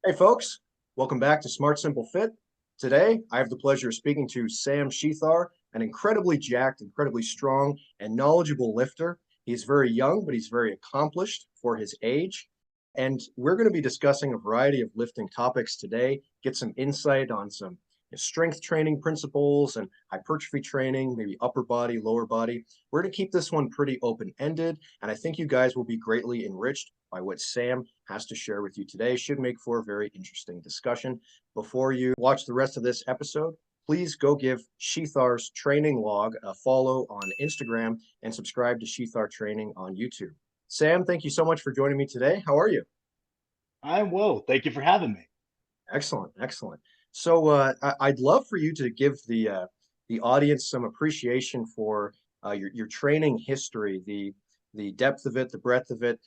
Hey folks, welcome back to Smart Simple Fit. Today, I have the pleasure of speaking to Sam Shethar, an incredibly jacked, incredibly strong, and knowledgeable lifter. He's very young, but he's very accomplished for his age. And we're going to be discussing a variety of lifting topics today, get some insight on some strength training principles and hypertrophy training, maybe upper body, lower body. We're going to keep this one pretty open-ended, and I think you guys will be greatly enriched by what Sam has to share with you today. Should make for a very interesting discussion. Before you watch the rest of this episode, please go give Shethar's training log a follow on Instagram and subscribe to Shethar Training on YouTube. Sam, thank you so much for joining me today. How are you? I'm well. Thank you for having me. Excellent, excellent. So I'd love for you to give the audience some appreciation for your training history, the depth of it, the breadth of it,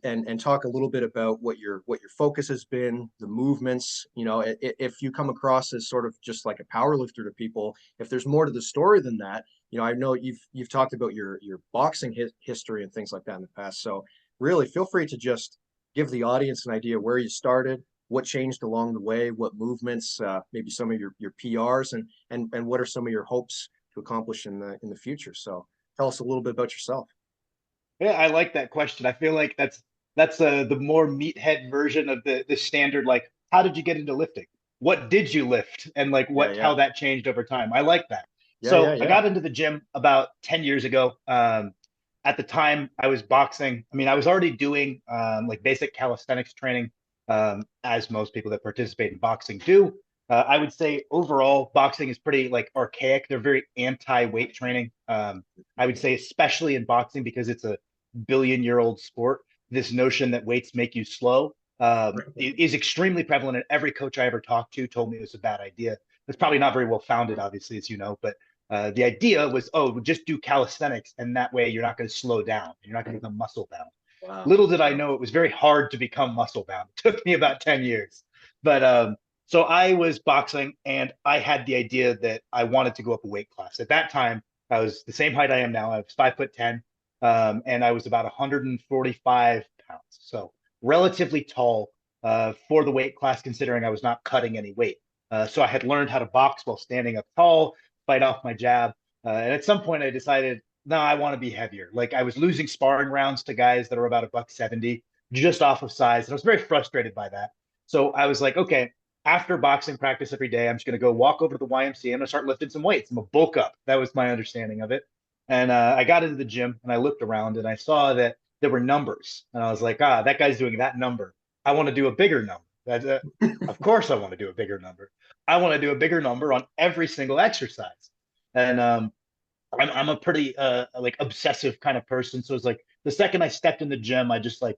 and talk a little bit about what your focus has been, the movements. If you come across as sort of just like a power lifter to people, if there's more to the story than that, I know you've talked about your boxing history and things like that in the past. So really, feel free to just give the audience an idea where you started, what changed along the way, what movements, maybe some of your PRs, and what are some of your hopes to accomplish in the future. So tell us a little bit about yourself. Yeah, I like that question. I feel like that's the more meathead version of the standard. Like, how did you get into lifting? What did you lift? And like Yeah, what yeah, how that changed over time. I like that. yeah, yeah, So I yeah. got into the gym about 10 years ago. At the time, I was boxing. I mean, I was already doing like basic calisthenics training, as most people that participate in boxing do. I would say overall, boxing is pretty like archaic. They're very anti-weight training. I would say, especially in boxing, because it's a billion-year-old sport. This notion that weights make you slow is extremely prevalent. And every coach I ever talked to told me it was a bad idea. It's probably not very well founded, obviously, as you know, but the idea was, oh, just do calisthenics, and that way you're not going to slow down. You're not going to become muscle bound. Wow. Little did I Wow. know it was very hard to become muscle bound. It took me about 10 years. But so I was boxing, and I had the idea that I wanted to go up a weight class. At that time, I was the same height I am now. I was 5'10", and I was about 145 pounds. So relatively tall for the weight class, considering I was not cutting any weight. So I had learned how to box while standing up tall, fight off my jab. And at some point, I decided, no, I want to be heavier. Like I was losing sparring rounds to guys that are about a buck 70, just off of size. And I was very frustrated by that. So I was like, okay, after boxing practice every day, I'm just going to go walk over to the YMCA. I'm going to start lifting some weights. I'm going to bulk up. That was my understanding of it. And I got into the gym and I looked around and I saw that there were numbers. And I was like, that guy's doing that number. I want to do a bigger number. Of course, I want to do a bigger number. I want to do a bigger number on every single exercise. And I'm a pretty like obsessive kind of person. So it's like the second I stepped in the gym, I just like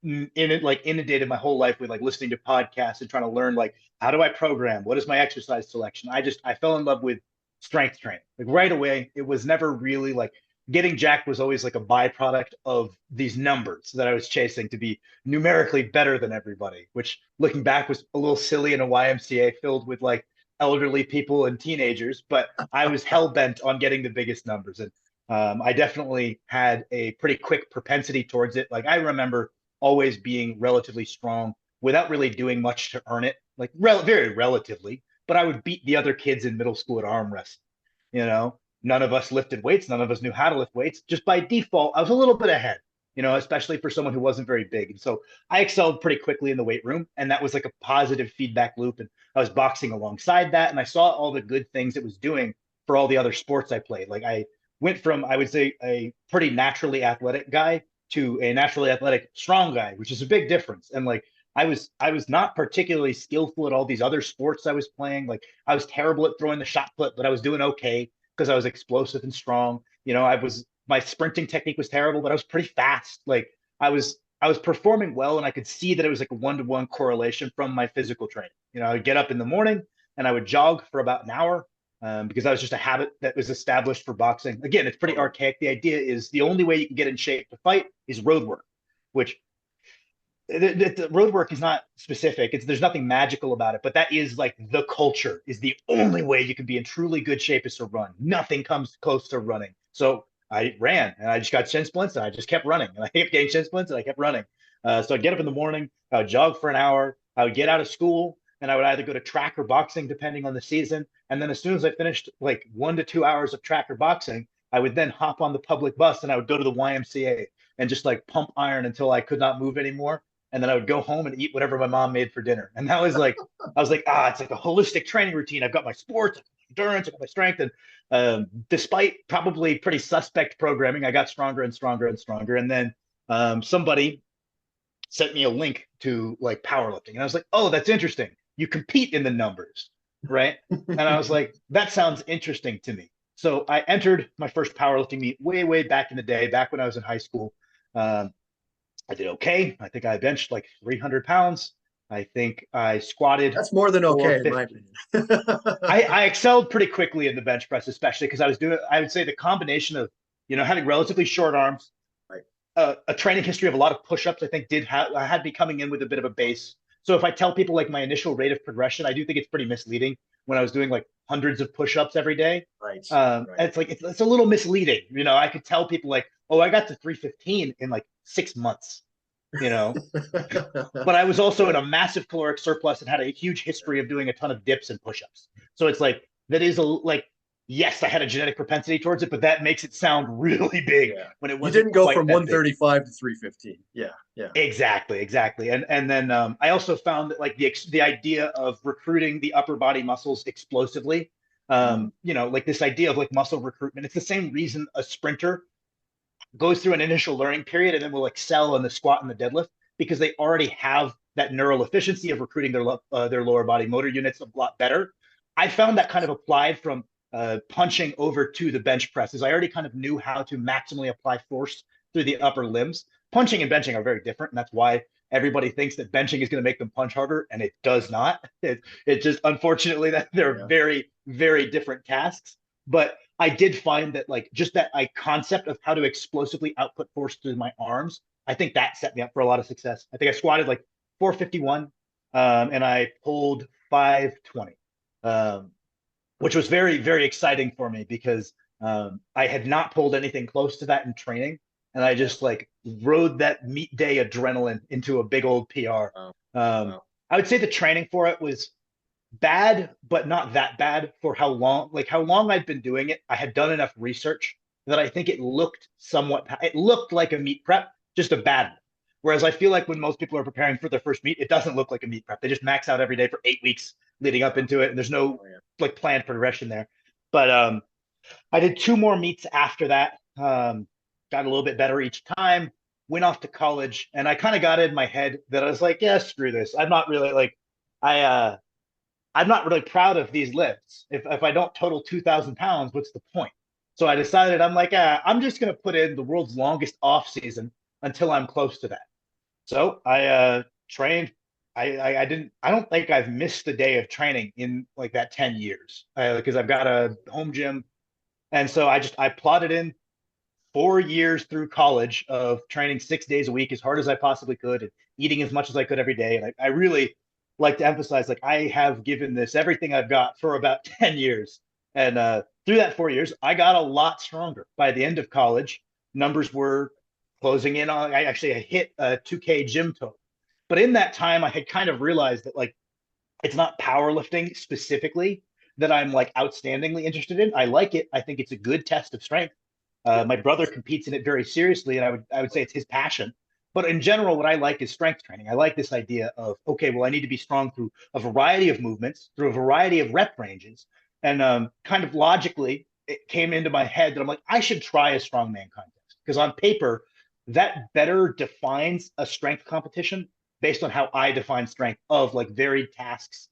in it like inundated my whole life with like listening to podcasts and trying to learn like how do I program? What is my exercise selection? I fell in love with strength training. Like right away, it was never really like getting jacked was always like a byproduct of these numbers that I was chasing to be numerically better than everybody, which looking back was a little silly in a YMCA filled with like elderly people and teenagers, but I was hell bent on getting the biggest numbers. And I definitely had a pretty quick propensity towards it. Like I remember always being relatively strong without really doing much to earn it, like very relatively. But I would beat the other kids in middle school at arm wrestling. You know, none of us lifted weights. None of us knew how to lift weights. Just by default, I was a little bit ahead, especially for someone who wasn't very big. And so I excelled pretty quickly in the weight room. And that was like a positive feedback loop. And I was boxing alongside that. And I saw all the good things it was doing for all the other sports I played. Like I went from, I would say, a pretty naturally athletic guy to a naturally athletic strong guy, which is a big difference. And like I was not particularly skillful at all these other sports I was playing. Like I was terrible at throwing the shot put, but I was doing okay because I was explosive and strong. I was my sprinting technique was terrible, but I was pretty fast. Like I was performing well, and I could see that it was like a 1-to-1 correlation from my physical training. I would get up in the morning and I would jog for about an hour, because that was just a habit that was established for boxing. Again, it's pretty Totally. archaic. The idea is the only way you can get in shape to fight is road work, which the road work is not specific. There's nothing magical about it, but that is like the culture. Is the only way you can be in truly good shape is to run. Nothing comes close to running. So I ran and I just got shin splints and I just kept running and I kept getting shin splints and I kept running. So I'd get up in the morning, I would jog for an hour, I would get out of school, and I would either go to track or boxing, depending on the season. And then as soon as I finished like 1 to 2 hours of track or boxing, I would then hop on the public bus and I would go to the YMCA and just like pump iron until I could not move anymore. And then I would go home and eat whatever my mom made for dinner. And that was like, I was like, it's like a holistic training routine. I've got my sports, endurance, I've got my strength. And despite probably pretty suspect programming, I got stronger and stronger and stronger. And then somebody sent me a link to like powerlifting. And I was like, oh, that's interesting. You compete in the numbers, right? And I was like, that sounds interesting to me. So I entered my first powerlifting meet way, way back in the day, back when I was in high school. I did okay. I think I benched like 300 pounds. I think I squatted That's more than okay, in my 450. opinion. I excelled pretty quickly in the bench press, especially because I was doing, I would say the combination of, having relatively short arms, Right. A training history of a lot of push-ups, I think I had me coming in with a bit of a base. So if I tell people like my initial rate of progression, I do think it's pretty misleading when I was doing like hundreds of push-ups every day. Right. And it's like, it's a little misleading. I could tell people like, oh, I got to 315 in like 6 months, but I was also in a massive caloric surplus and had a huge history of doing a ton of dips and push-ups. So it's like, that is yes, I had a genetic propensity towards it, but that makes it sound really big when it wasn't. You didn't go quite from that big. 135 to 315. Yeah. Exactly. And then I also found that like the idea of recruiting the upper body muscles explosively, like this idea of like muscle recruitment. It's the same reason a sprinter goes through an initial learning period and then will excel in the squat and the deadlift, because they already have that neural efficiency of recruiting their lower body motor units a lot better. I found that kind of applied from punching over to the bench presses. I already kind of knew how to maximally apply force through the upper limbs. Punching and benching are very different, and that's why everybody thinks that benching is going to make them punch harder, and it does not. It just, unfortunately, that they're very, very different tasks. But I did find that like just that concept of how to explosively output force through my arms, I think that set me up for a lot of success. I think I squatted like 451, and I pulled 520, which was very, very exciting for me because I had not pulled anything close to that in training. And I just like rode that meet day adrenaline into a big old PR. I would say the training for it was bad, but not that bad for how long I'd been doing it. I had done enough research that I think it looked like a meet prep, just a bad one. Whereas I feel like when most people are preparing for their first meet, it doesn't look like a meet prep. They just max out every day for 8 weeks leading up into it. And there's no like planned progression there. But I did 2 more meets after that. Got a little bit better each time, went off to college, and I kind of got in my head that I was like, yeah, screw this. I'm not really like, I'm not really proud of these lifts. If I don't total 2,000 pounds, what's the point? So I decided, I'm like, I'm just going to put in the world's longest off season until I'm close to that. So I trained. I don't think I've missed a day of training in like that 10 years because I've got a home gym. And so I plotted in 4 years through college of training 6 days a week as hard as I possibly could and eating as much as I could every day. And I really like to emphasize, like, I have given this everything I've got for about 10 years. And through that 4 years, I got a lot stronger. By the end of college, numbers were closing in on, I hit a 2K gym total. But in that time, I had kind of realized that like, it's not powerlifting specifically that I'm like outstandingly interested in. I like it. I think it's a good test of strength. My brother competes in it very seriously, and I would say it's his passion. But in general, what I like is strength training. I like this idea of, okay, well, I need to be strong through a variety of movements, through a variety of rep ranges. And kind of logically, it came into my head that I'm like, I should try a strongman contest, because on paper, that better defines a strength competition based on how I define strength of like varied tasks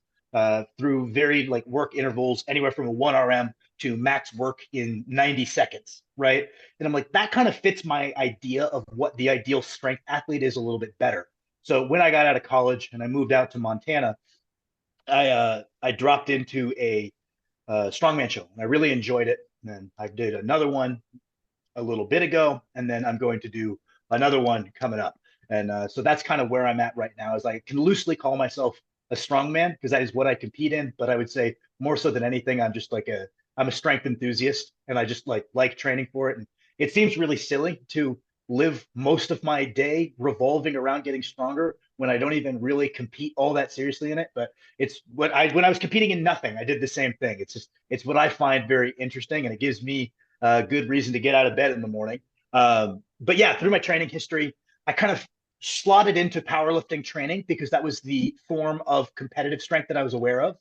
through varied like work intervals, anywhere from a 1 RM to max work in 90 seconds, right? And I'm like, that kind of fits my idea of what the ideal strength athlete is a little bit better. So when I got out of college and I moved out to Montana, I dropped into a strongman show, and I really enjoyed it. And then I did another one a little bit ago, and then I'm going to do another one coming up. And so that's kind of where I'm at right now. Is I can loosely call myself a strongman because that is what I compete in. But I would say more so than anything, I'm a strength enthusiast, and I just like training for it. And it seems really silly to live most of my day revolving around getting stronger when I don't even really compete all that seriously in it. But it's what when I was competing in nothing, I did the same thing. It's what I find very interesting, and it gives me a good reason to get out of bed in the morning. But yeah, through my training history, I kind of slotted into powerlifting training because that was the form of competitive strength that I was aware of.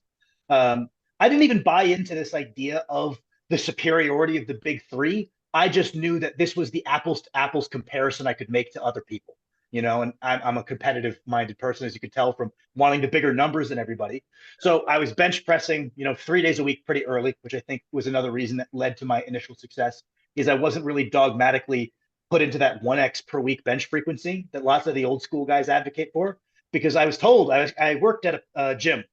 I didn't even buy into this idea of the superiority of the big three. I just knew that this was the apples to apples comparison I could make to other people, and I'm a competitive minded person, as you could tell from wanting the bigger numbers than everybody. So I was bench pressing, 3 days a week pretty early, which I think was another reason that led to my initial success, is I wasn't really dogmatically put into that 1x per week bench frequency that lots of the old school guys advocate for, because I was told I worked at a gym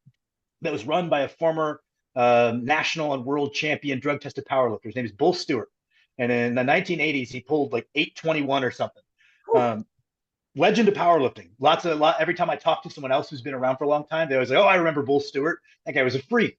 that was run by a former national and world champion drug tested powerlifter. His name is Bull Stewart. And in the 1980s, he pulled like 821 or something. Legend of powerlifting. Every time I talk to someone else who's been around for a long time, they always say, "Oh, I remember Bull Stewart. That guy was a freak."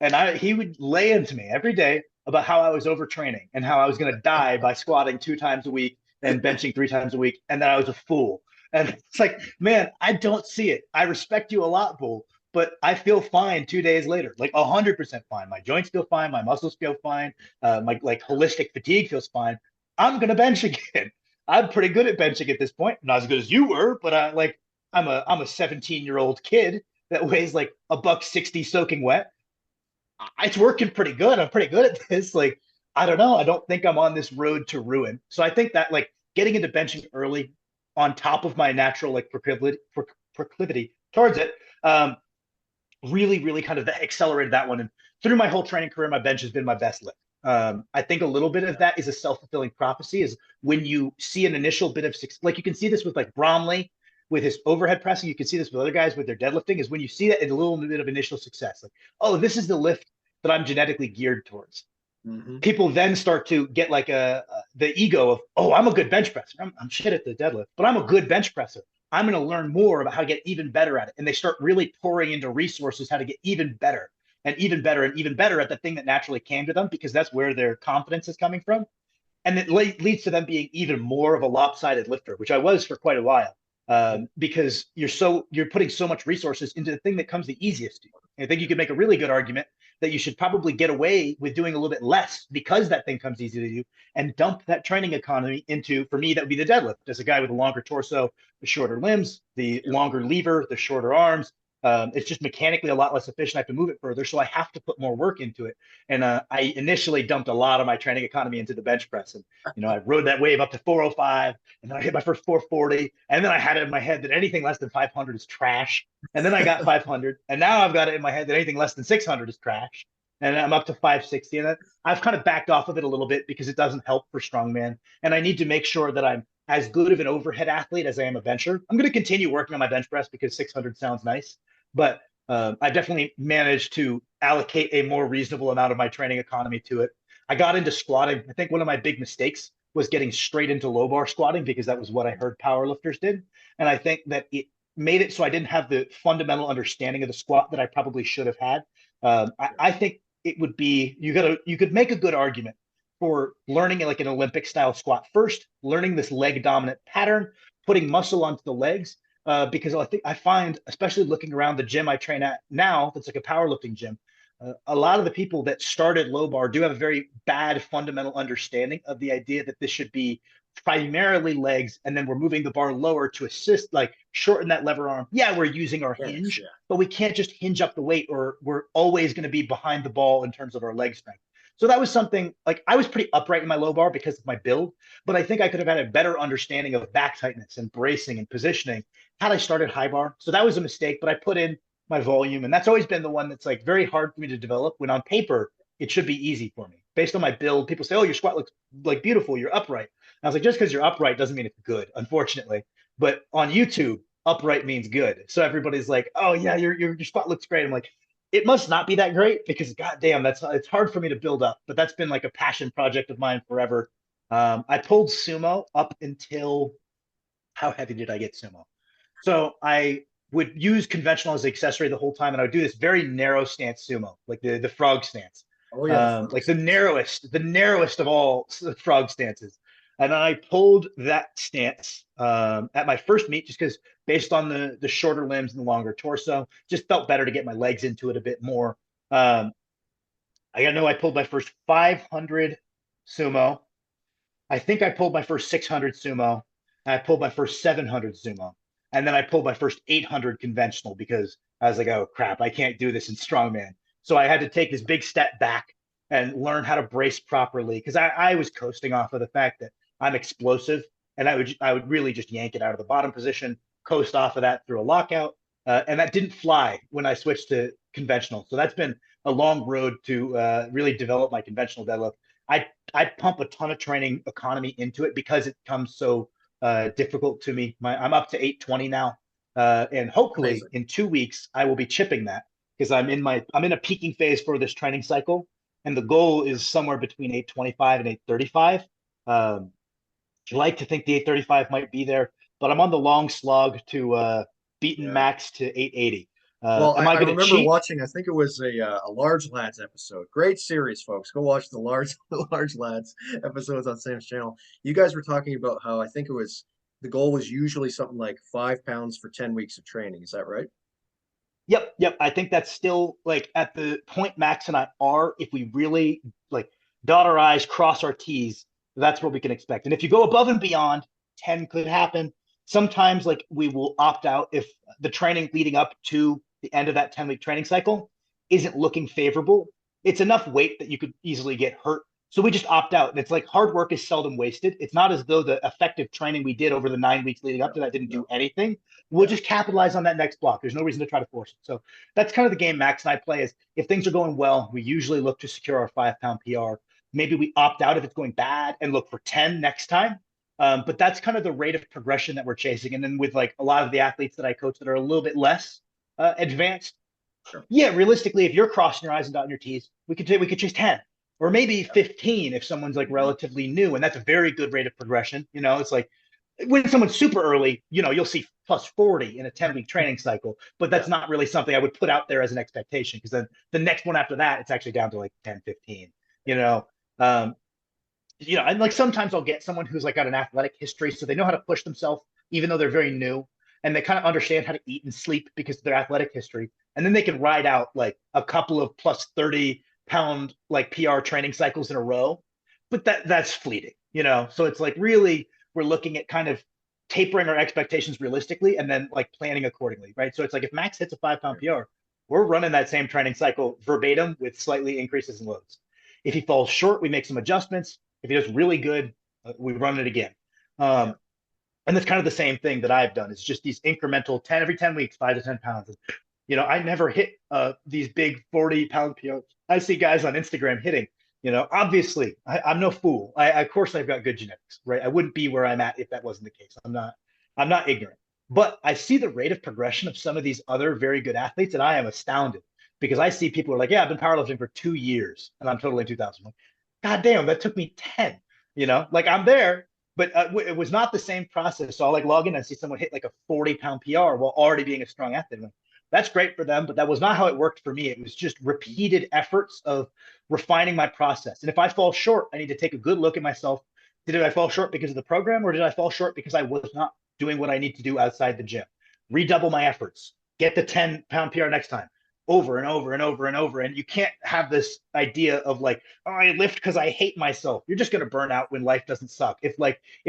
And he would lay into me every day about how I was overtraining and how I was going to die by squatting 2 times a week and benching 3 times a week, and that I was a fool. And it's like, man, I don't see it. I respect you a lot, Bull, but I feel fine 2 days later, like 100% fine. My joints feel fine. My muscles feel fine. My like holistic fatigue feels fine. I'm going to bench again. I'm pretty good at benching at this point. Not as good as you were, but I'm a 17-year-old kid that weighs like $160 soaking wet. It's working pretty good. I'm pretty good at this. Like, I don't know. I don't think I'm on this road to ruin. So I think that like getting into benching early on top of my natural like proclivity towards it, really, really kind of accelerated that one. And through my whole training career, my bench has been my best lift. I think a little bit of that is a self-fulfilling prophecy, is when you see an initial bit of success, like you can see this with like Bromley with his overhead pressing, you can see this with other guys with their deadlifting, is when you see that in a little bit of initial success, like, oh, this is the lift that I'm genetically geared towards. Mm-hmm. People then start to get like the ego of, oh, I'm a good bench presser. I'm shit at the deadlift, but I'm a good bench presser. I'm going to learn more about how to get even better at it. And they start really pouring into resources how to get even better and even better and even better at the thing that naturally came to them, because that's where their confidence is coming from. And it leads to them being even more of a lopsided lifter, which I was for quite a while, because you're putting so much resources into the thing that comes the easiest to you. And I think you could make a really good argument that you should probably get away with doing a little bit less because that thing comes easy to you, and dump that training economy into, for me, that would be the deadlift. As a guy with a longer torso, the shorter limbs, the longer lever, the shorter arms, it's just mechanically a lot less efficient. I have to move it further, so I have to put more work into it. And I initially dumped a lot of my training economy into the bench press. And, I rode that wave up to 405, and then I hit my first 440. And then I had it in my head that anything less than 500 is trash. And then I got 500. And now I've got it in my head that anything less than 600 is trash. And I'm up to 560. And I've kind of backed off of it a little bit because it doesn't help for strongman. And I need to make sure that I'm as good of an overhead athlete as I am a bencher. I'm going to continue working on my bench press because 600 sounds nice. But I definitely managed to allocate a more reasonable amount of my training economy to it. I got into squatting. I think one of my big mistakes was getting straight into low bar squatting, because that was what I heard powerlifters did. And I think that it made it so I didn't have the fundamental understanding of the squat that I probably should have had. I think it would be, you could make a good argument for learning like an Olympic style squat first, learning this leg dominant pattern, putting muscle onto the legs. Because I find, especially looking around the gym I train at now, that's like a powerlifting gym, a lot of the people that started low bar do have a very bad fundamental understanding of the idea that this should be primarily legs, and then we're moving the bar lower to assist, like shorten that lever arm. Yeah, we're using our hinge, but we can't just hinge up the weight, or we're always going to be behind the ball in terms of our leg strength. So that was something, like, I was pretty upright in my low bar because of my build, but I think I could have had a better understanding of back tightness and bracing and positioning had I started high bar. So that was a mistake, but I put in my volume, and that's always been the one that's like very hard for me to develop, when on paper it should be easy for me. Based on my build, people say, oh, your squat looks like beautiful, you're upright. And I was like, just because you're upright doesn't mean it's good, unfortunately. But on YouTube, upright means good. So everybody's like, oh yeah, your squat looks great. I'm like, it must not be that great, because goddamn, it's hard for me to build up. But that's been like a passion project of mine forever. I pulled sumo up until, how heavy did I get sumo? So I would use conventional as the accessory the whole time, and I would do this very narrow stance sumo, like the frog stance. Oh yeah, like the narrowest of all frog stances. And I pulled that stance at my first meet just because based on the shorter limbs and the longer torso, just felt better to get my legs into it a bit more. Um, I know I pulled my first 500 sumo. I think I pulled my first 600 sumo. And I pulled my first 700 sumo. And then I pulled my first 800 conventional because I was like, oh crap, I can't do this in strongman. So I had to take this big step back and learn how to brace properly because I was coasting off of the fact that I'm explosive and I would really just yank it out of the bottom position, coast off of that through a lockout. And that didn't fly when I switched to conventional. So that's been a long road to really develop my conventional deadlift. I pump a ton of training economy into it because it comes so difficult to me. I'm up to 820 now, and hopefully Amazing. in 2 weeks I will be chipping that because I'm in a peaking phase for this training cycle, and the goal is somewhere between 825 and 835. I like to think the 835 might be there, but I'm on the long slog to beating Yeah. max to 880. Well, Am I I going to remember cheat? watching, I think it was a Large Lads episode. Great series, folks. Go watch the Large the Large Lads episodes on Sam's channel. You guys were talking about how I think it was the goal was usually something like 5 pounds for 10 weeks of training. Is that right? Yep, yep. I think that's still like at the point Max and I are. If we really like dot our I's, cross our T's, that's what we can expect. And if you go above and beyond, 10 could happen. Sometimes like we will opt out if the training leading up to the end of that 10-week training cycle isn't looking favorable. It's enough weight that you could easily get hurt. So we just opt out. And it's like hard work is seldom wasted. It's not as though the effective training we did over the 9 weeks leading up No, to that didn't do no. anything. We'll Yeah. just capitalize on that next block. There's no reason to try to force it. So that's kind of the game Max and I play is if things are going well, we usually look to secure our 5 pound PR. Maybe we opt out if it's going bad and look for 10 next time. But that's kind of the rate of progression that we're chasing. And then with like a lot of the athletes that I coach that are a little bit less advanced, Sure. yeah, realistically, if you're crossing your I's and dotting your T's, we could chase 10 or maybe Yeah. 15 if someone's like Mhm. relatively new. And that's a very good rate of progression. You know, it's like when someone's super early, you know, you'll see plus 40 in a 10-week training cycle, but Yeah. that's not really something I would put out there as an expectation because then the next one after that, it's actually down to like 10, 15, you know. Um, and like sometimes I'll get someone who's like got an athletic history, so they know how to push themselves, even though they're very new, and they kind of understand how to eat and sleep because of their athletic history. And then they can ride out like a couple of plus 30 pound like PR training cycles in a row. But that's fleeting, you know. So it's like really we're looking at kind of tapering our expectations realistically and then like planning accordingly, right? So it's like if Max hits a 5 pound PR, we're running that same training cycle verbatim with slightly increases in loads. If he falls short, we make some adjustments. If he does really good, we run it again. Yeah. Um, and that's kind of the same thing that I've done. It's just these incremental 10 every 10 weeks, 5 to 10 pounds. You know, I never hit these big 40 pound POs. I see guys on Instagram hitting, you know, obviously I'm no fool. Of course I've got good genetics, right? I wouldn't be where I'm at if that wasn't the case. I'm not ignorant, but I see the rate of progression of some of these other very good athletes and I am astounded because I see people who are like, yeah, I've been powerlifting for 2 years and I'm totally 2000. God damn, that took me 10, you know, like I'm there, but it was not the same process. So I'll like log in and see someone hit like a 40 pound PR while already being a strong athlete. Like, that's great for them, but that was not how it worked for me. It was just repeated efforts of refining my process. And if I fall short, I need to take a good look at myself. Did I fall short because of the program or did I fall short because I was not doing what I need to do outside the gym? Redouble my efforts, get the 10 pound PR next time over and over and over and over. And you can't have this idea of like, oh, I lift because I hate myself. You're just going to burn out when life doesn't suck. If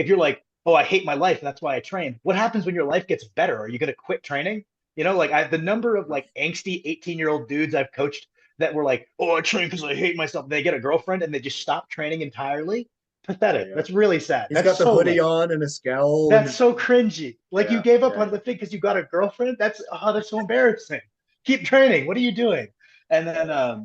you're like, oh, I hate my life, and that's why I train. What happens when your life gets better? Are you going to quit training? You know, like the number of like angsty 18-year-old dudes I've coached that were like, oh, I train because I hate myself. They get a girlfriend and they just stop training entirely. Yeah. Pathetic. Yeah. That's really sad. He's got the hoodie on and a scowl and That's so cringy. Like you yeah, gave up yeah, on yeah. the thing because you got a girlfriend. That's so embarrassing. Keep training. What are you doing? And then Yeah.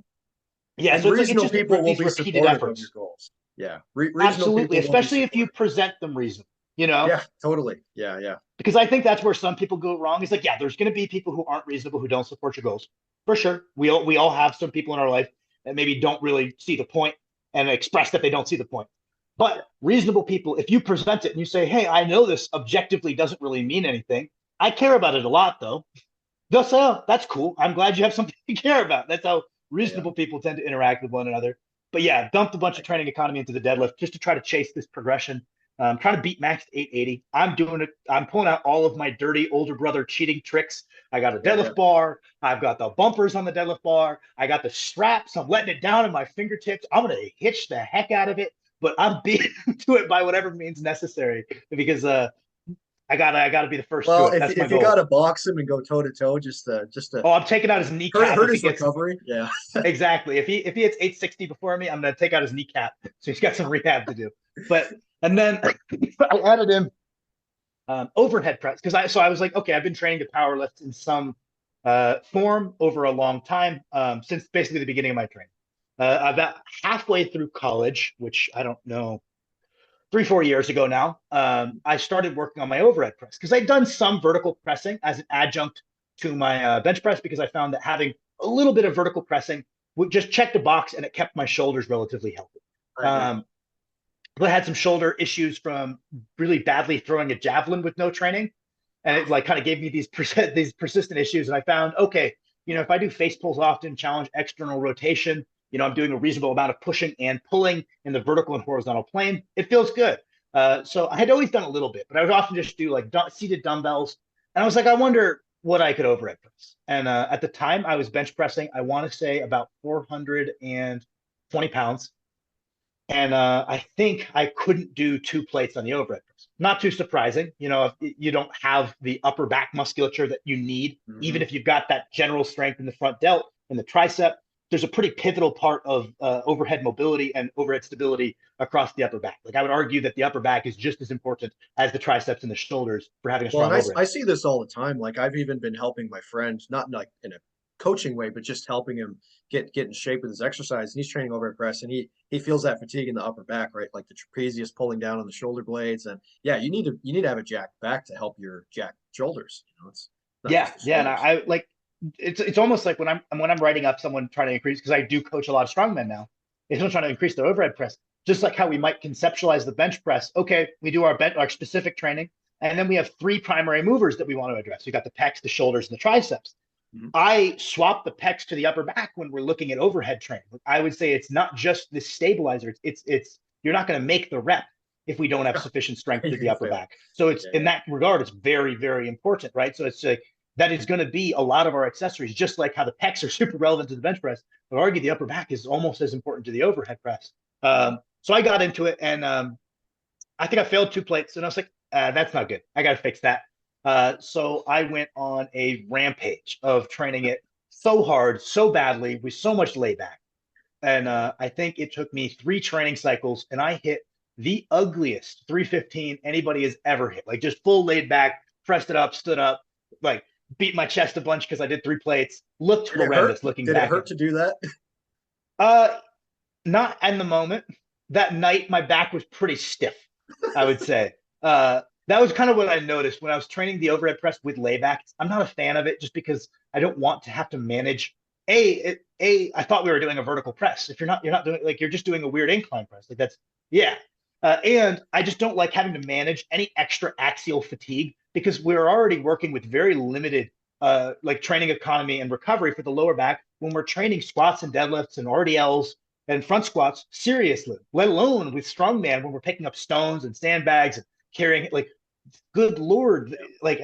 yeah, And so it's like it's reasonable just people will these be repeated supportive of your efforts. goals. Yeah. Reasonable Absolutely, people will be especially if you supportive. present them reasonable. You know, Yeah, totally. Yeah, yeah. because I think that's where some people go wrong. Is like, yeah, there's going to be people who aren't reasonable who don't support your goals for sure. We all have some people in our life that maybe don't really see the point and express that they don't see the point. Yeah. But reasonable people, if you present it and you say, hey, I know this objectively doesn't really mean anything. I care about it a lot though. They'll say, oh, that's cool. I'm glad you have something to care about. That's how Yeah. reasonable people tend to interact with one another. But yeah, dumped a bunch of training economy into the deadlift just to try to chase this progression. I'm trying to beat max 880. I'm doing it. I'm pulling out all of my dirty older brother cheating tricks. I got a Yeah. deadlift bar. I've got the bumpers on the deadlift bar. I got the straps. I'm letting it down in my fingertips. I'm going to hitch the heck out of it, but I'm beating to it by whatever means necessary because I gotta be the first through Well, it. That's my if you goal. gotta box him and go toe to toe, just to Oh, I'm taking out his kneecap hurt if he his gets recovery. Yeah. exactly. If he hits 860 before me, I'm gonna take out his kneecap. So he's got some rehab to do. But and then I added in overhead press because I was like, okay, I've been training to power lift in some form over a long time since basically the beginning of my training. About halfway through college, which I don't know, 3 4 years ago now, I started working on my overhead press because I'd done some vertical pressing as an adjunct to my bench press because I found that having a little bit of vertical pressing would just check the box and it kept my shoulders relatively healthy. I agree. But I had some shoulder issues from really badly throwing a javelin with no training, and it like kind of gave me these persistent issues. And I found, okay, if I do face pulls often, challenge external rotation, I'm doing a reasonable amount of pushing and pulling in the vertical and horizontal plane. It feels good. So I had always done a little bit, but I would often just do like seated dumbbells. And I was like, I wonder what I could overhead press. And at the time, I was bench pressing, I want to say about 420 pounds. And I think I couldn't do 2 plates on the overhead press. Not too surprising. If you don't have the upper back musculature that you need, even Hmm. if you've got that general strength in the front delt and the tricep, there's a pretty pivotal part of overhead mobility and overhead stability across the upper back. Like I would argue that the upper back is just as important as the triceps and the shoulders for having a Well, and strong overhead. I see this all the time. Like I've even been helping my friend, not like in a coaching way, but just helping him get in shape with his exercise. And he's training overhead press, and he feels that fatigue in the upper back, right? Like the trapezius pulling down on the shoulder blades. And yeah, you need to have a jacked back to help your jacked shoulders. It's not Yeah, just the yeah, and shoulders. I like it's almost like when I'm writing up someone trying to increase because I do coach a lot of strongmen now. If someone's trying to increase their overhead press, just like how we might conceptualize the bench press. Okay, we do our specific training, and then we have three primary movers that we want to address. We got the pecs, the shoulders, and the triceps. Mhm. I swap the pecs to the upper back when we're looking at overhead training. I would say it's not just the stabilizer. It's you're not going to make the rep if we don't have sufficient strength You're to the gonna upper fail. back. So it's in Yeah. that regard, it's very, very important, right? So it's like that is going to be a lot of our accessories, just like how the pecs are super relevant to the bench press. I would argue the upper back is almost as important to the overhead press. So I got into it, and I think I failed 2 plates, and I was like, that's not good. I got to fix that. So I went on a rampage of training it so hard, so badly, with so much layback. And I think it took me 3 training cycles, and I hit the ugliest 315 anybody has ever hit. Like just full laid back, pressed it up, stood up, like beat my chest a bunch because I did 3 plates. Looked Did it hurt? horrendous looking Did it back hurt at to it. do that? Uh, Not in the moment. That night, my back was pretty stiff, I would say. That was kind of what I noticed when I was training the overhead press with laybacks. I'm not a fan of it just because I don't want to have to manage. I thought we were doing a vertical press. If you're not doing like you're just doing a weird incline press. Like that's yeah. And I just don't like having to manage any extra axial fatigue because we're already working with very limited like training economy and recovery for the lower back when we're training squats and deadlifts and RDLs and front squats seriously, let alone with strongman when we're picking up stones and sandbags and carrying it. Like, good lord, Yeah, like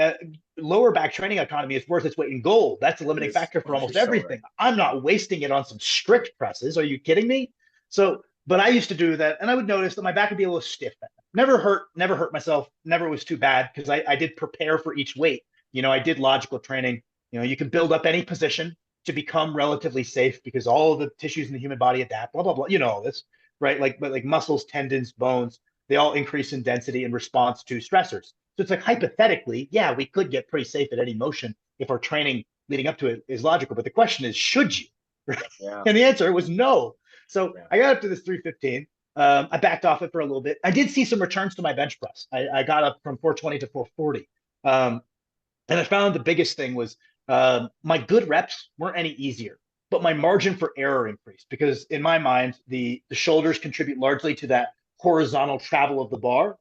lower back training economy is worth its weight in gold. That's a it limiting is. factor for Oh, you're almost so right. everything. I'm Yeah. not wasting it on some strict presses. Are you kidding me? So, but I used to do that, and I would notice that my back would be a little stiff. Never hurt myself. Never was too bad because I did prepare for each weight. I did logical training. You can build up any position to become relatively safe because all of the tissues in the human body adapt, blah, blah, blah. You know all this, right? But like muscles, tendons, bones, they all increase in density in response to stressors. So it's like hypothetically, yeah, we could get pretty safe at any motion if our training leading up to it is logical. But the question is, should you? Right? Yeah. And the answer was no. So Yeah. I got up to this 315. I backed off it for a little bit. I did see some returns to my bench press. I got up from 420 to 440. And I found the biggest thing was my good reps weren't any easier, but my margin for error increased because in my mind, the shoulders contribute largely to that horizontal travel of the bar.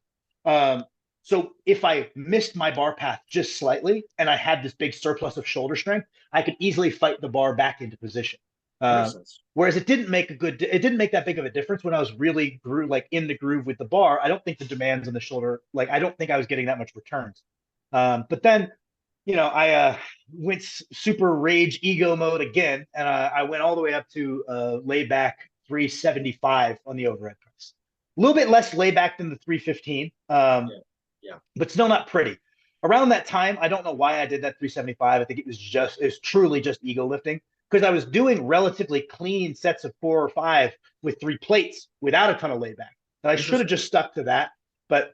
Um, so if I missed my bar path just slightly and I had this big surplus of shoulder strength, I could easily fight the bar back into position. That makes Uh, sense. Whereas it didn't make that big of a difference when I was really like in the groove with the bar. I don't think the demands on the shoulder, like I don't think I was getting that much returns. But then, I went super rage ego mode again, and I went all the way up to layback 375 on the overhead press. A little bit less layback than the 315, Yeah. Yeah. but still not pretty. Around that time, I don't know why I did that 375. I think it was truly just ego lifting because I was doing relatively clean sets of 4 or 5 with 3 plates without a ton of layback. And I should have Interesting. just stuck to that, but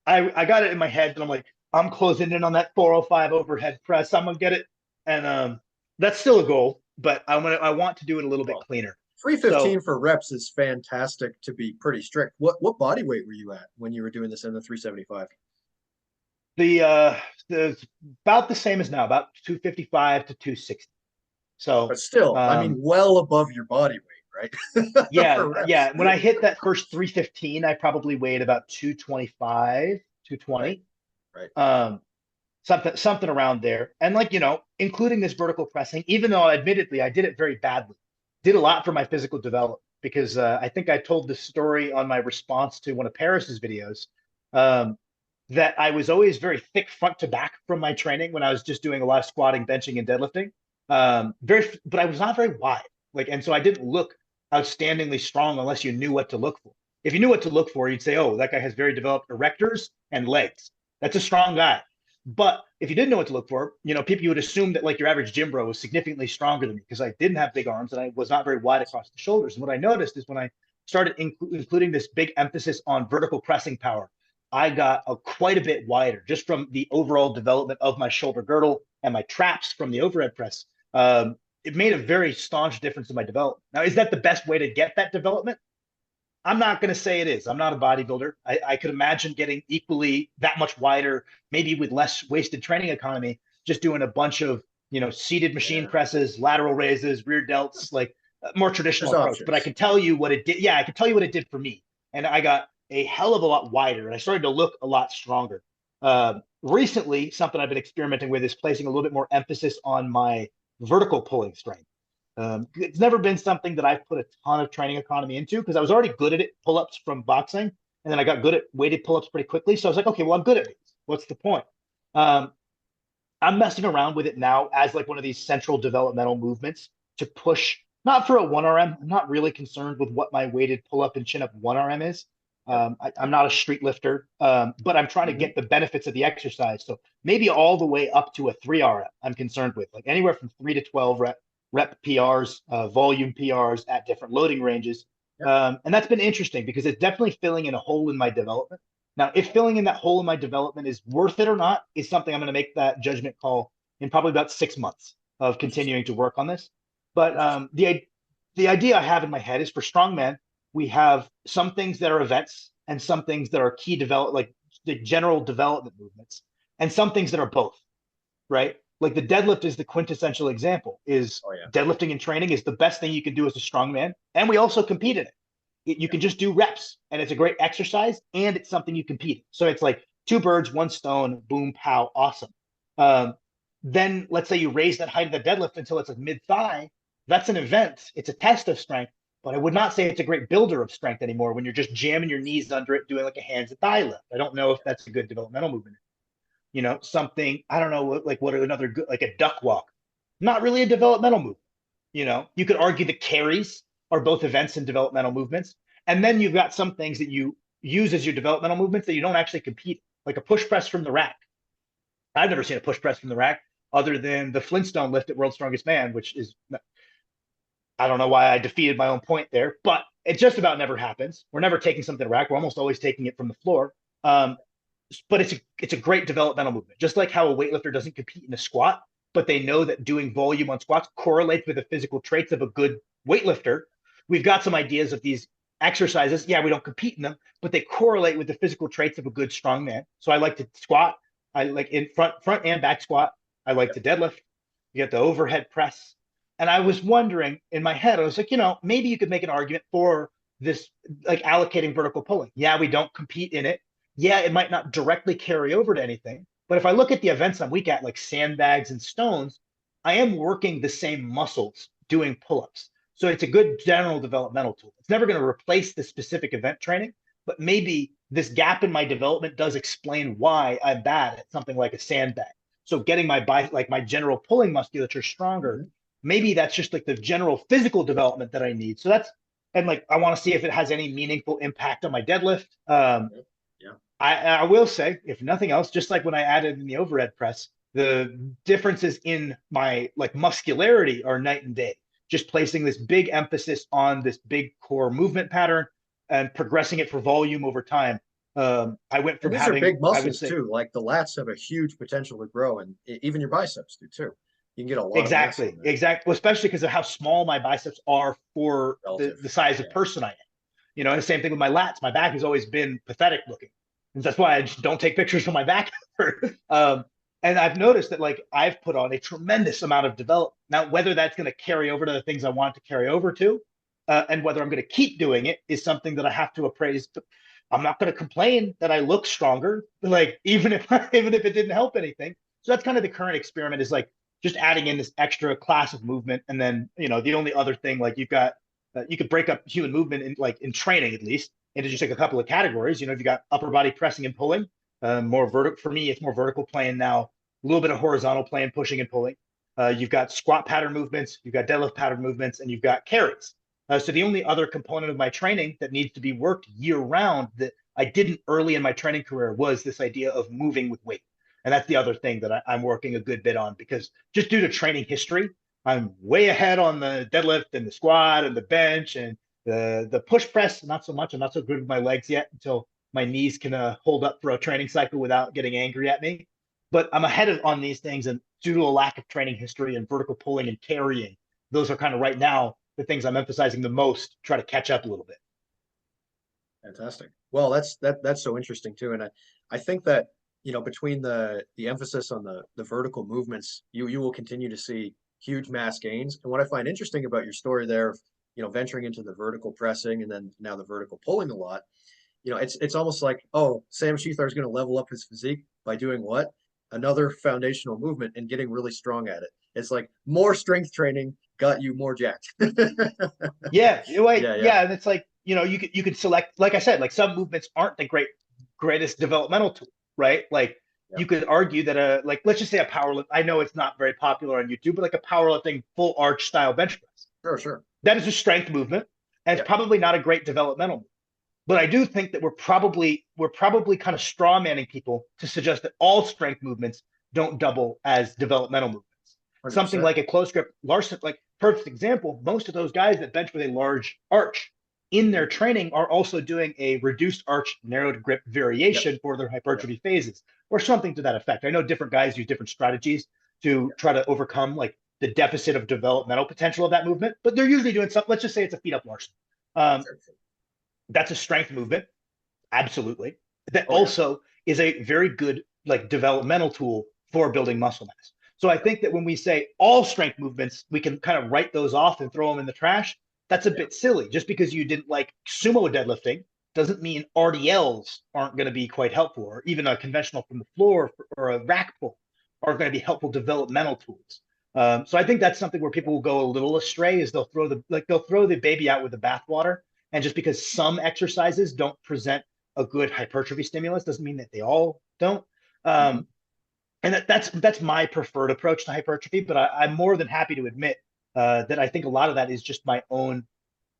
I got it in my head that I'm like, I'm closing in on that 405 overhead press. I'm gonna get it, and that's still a goal, but I want to do it a little bit Well, cleaner. 315 So for reps is fantastic to be pretty strict. What body weight were you at when you were doing this in the 375? the about the same as now, about 255 to 260. But So still, I mean, um, well above your body weight, right? yeah, For reps. yeah. When I hit that first 315, I probably weighed about 225, Right, 220. right. Um, something around there. And like, including this vertical pressing, even though admittedly I did it very badly, did a lot for my physical development because I think I told this story on my response to one of Paris's videos. Um, that I was always very thick front to back from my training when I was just doing a lot of squatting, benching, and deadlifting. But I was not very wide. Like, and so I didn't look outstandingly strong unless you knew what to look for. If you knew what to look for, you'd say, "Oh, that guy has very developed erectors and legs. That's a strong guy." But if you didn't know what to look for, people you would assume that like your average gym bro was significantly stronger than me because I didn't have big arms and I was not very wide across the shoulders. And what I noticed is when I started including this big emphasis on vertical pressing power, I got quite a bit wider just from the overall development of my shoulder girdle and my traps from the overhead press. It made a very staunch difference in my development. Now, is that the best way to get that development? I'm not going to say it is. I'm not a bodybuilder. I could imagine getting equally that much wider, maybe with less wasted training economy, just doing a bunch of, seated machine Yeah. presses, lateral raises, rear delts, like a more There's traditional approach. But I options. can tell you what it did. Yeah, I can tell you what it did for me. And I got a hell of a lot wider and I started to look a lot stronger. Recently, something I've been experimenting with is placing a little bit more emphasis on my vertical pulling strength. It's never been something that I've put a ton of training economy into because I was already good at it, pull-ups from boxing, and then I got good at weighted pull-ups pretty quickly. So I was like, okay, well, I'm good at these. What's the point? Um, I'm messing around with it now as like one of these central developmental movements to push, not for a 1RM. I'm not really concerned with what my weighted pull-up and chin-up 1RM is. Yep. I'm not a street lifter, but I'm trying to Hmm. get the benefits of the exercise. So maybe all the way up to a 3RM, I'm concerned with, like anywhere from 3 to 12 rep PRs, volume PRs at different loading ranges. Yep. And that's been interesting because it's definitely filling in a hole in my development. Now, if filling in that hole in my development is worth it or not is something I'm going to make that judgment call in probably about 6 months of Interesting. continuing to work on this. But Interesting. the idea I have in my head is for strongman, we have some things that are events and some things that are key develop, like the general development movements, and some things that are both, right? Like the deadlift is the quintessential example. Is Oh yeah. deadlifting in training is the best thing you can do as a strongman, and we also compete in it. You Yep. can just do reps, and it's a great exercise, and it's something you compete in. So it's like two birds, one stone, boom, pow, awesome. Um, then let's say you raise that height of the deadlift until it's like mid thigh. That's an event. It's a test of strength, but I would not say it's a great builder of strength anymore when you're just jamming your knees under it, doing like a hands and thigh lift. I don't know if that's a good developmental movement. Something, I don't know, like what another good, like a duck walk, not really a developmental move. You could argue the carries are both events and developmental movements. And then you've got some things that you use as your developmental movements that you don't actually compete, like a push press from the rack. I've never seen a push press from the rack other than the Flintstone lift at World's Strongest Man, which is, I don't know why I defeated my own point there, but it just about never happens. We're never taking something to rack. We're almost always taking it from the floor. But it's a great developmental movement. Just like how a weightlifter doesn't compete in a squat, but they know that doing volume on squats correlates with the physical traits of a good weightlifter. We've got some ideas of these exercises. Yeah, we don't compete in them, but they correlate with the physical traits of a good strong man. So I like to squat. I like in front and back squat. I like Yep. to deadlift. You get the overhead press. And I was wondering in my head, I was like, maybe you could make an argument for this, like allocating vertical pulling. Yeah, we don't compete in it. Yeah, it might not directly carry over to anything. But if I look at the events I'm weak at, like sandbags and stones, I am working the same muscles doing pull-ups. So it's a good general developmental tool. It's never going to replace the specific event training, but maybe this gap in my development does explain why I'm bad at something like a sandbag. So getting my general pulling musculature stronger, maybe that's just like the general physical development that I need. So that's, and like, I want to see if it has any meaningful impact on my deadlift. Yeah. I will say, if nothing else, just like when I added in the overhead press, the differences in my like muscularity are night and day. Just placing this big emphasis on this big core movement pattern and progressing it for volume over time. I went And from these are having, big I would muscles say, too. Like the lats have a huge potential to grow, and even your biceps do too. You can get a lot of mass exactly, from that exactly, well, especially because of how small my biceps are for relative. the size of Yeah. person I am. You know, and the same thing with my lats. My back has always been pathetic looking. And that's why I just don't take pictures of my back. And I've noticed that like I've put on a tremendous amount of development. Now, whether that's going to carry over to the things I want to carry over to, and whether I'm going to keep doing it is something that I have to appraise. But I'm not going to complain that I look stronger, like even if even if it didn't help anything. So that's kind of the current experiment, is like just adding in this extra class of movement. And then, you know, the only other thing, like you've got, you could break up human movement in like in training at least into just like a couple of categories. You know, if you got upper body pressing and pulling, more vertical. For me, it's more vertical playing now, a little bit of horizontal playing, pushing and pulling. You've got squat pattern movements, you've got deadlift pattern movements, and you've got carries. So the only other component of my training that needs to be worked year round that I didn't early in my training career was this idea of moving with weight. And that's the other thing that I'm working a good bit on, because just due to training history, I'm way ahead on the deadlift and the squat and the bench and the push press. Not so much. I'm not so good with my legs yet until my knees can hold up for a training cycle without getting angry at me. But I'm ahead on these things, and due to a lack of training history and vertical pulling and carrying, those are kind of right now the things I'm emphasizing the most to try to catch up a little bit. Fantastic. Well, that's so interesting too, and I think that between the emphasis on the vertical movements, you will continue to see huge mass gains. And what I find interesting about your story there, of venturing into the vertical pressing and then now the vertical pulling a lot, it's almost like, oh, Sam Shethar is going to level up his physique by doing what? Another foundational movement and getting really strong at it. It's like more strength training got you more jacked. Yeah, Yeah, yeah, yeah, and it's like, you know, you could select, like I said, like some movements aren't the greatest developmental tool, right? Like yeah. you could argue that like let's just say a powerlift. I know it's not very popular on YouTube, but like a powerlifting full arch style bench press. Sure, sure. That is a strength movement, and Yeah, it's probably not a great developmental movement. But I do think that we're probably kind of straw manning people to suggest that all strength movements don't double as developmental movements. Something 100%. like a close grip, Larson, like perfect example. Most of those guys that bench with a large arch in their training are also doing a reduced arch narrowed grip Yep, variation for their yep, hypertrophy phases, or something to that effect. I know different guys use different strategies to yeah. try to overcome like the deficit of developmental potential of that movement, but they're usually doing something. Let's just say it's a feet up Larson. Um, Sure, sure. that's a strength movement, absolutely. That Oh yeah. also is a very good like developmental tool for building muscle mass. So I think that when we say all strength movements, we can kind of write those off and throw them in the trash. That's a Yeah. bit silly. Just because you didn't like sumo deadlifting doesn't mean RDLs aren't going to be quite helpful, or even a conventional from the floor or a rack pull are going to be helpful developmental tools. So I think that's something where people will go a little astray, is they'll throw the baby out with the bathwater, and just because some exercises don't present a good hypertrophy stimulus doesn't mean that they all don't. Mhm. Um, and that's my preferred approach to hypertrophy. But I'm more than happy to admit that I think a lot of that is just my own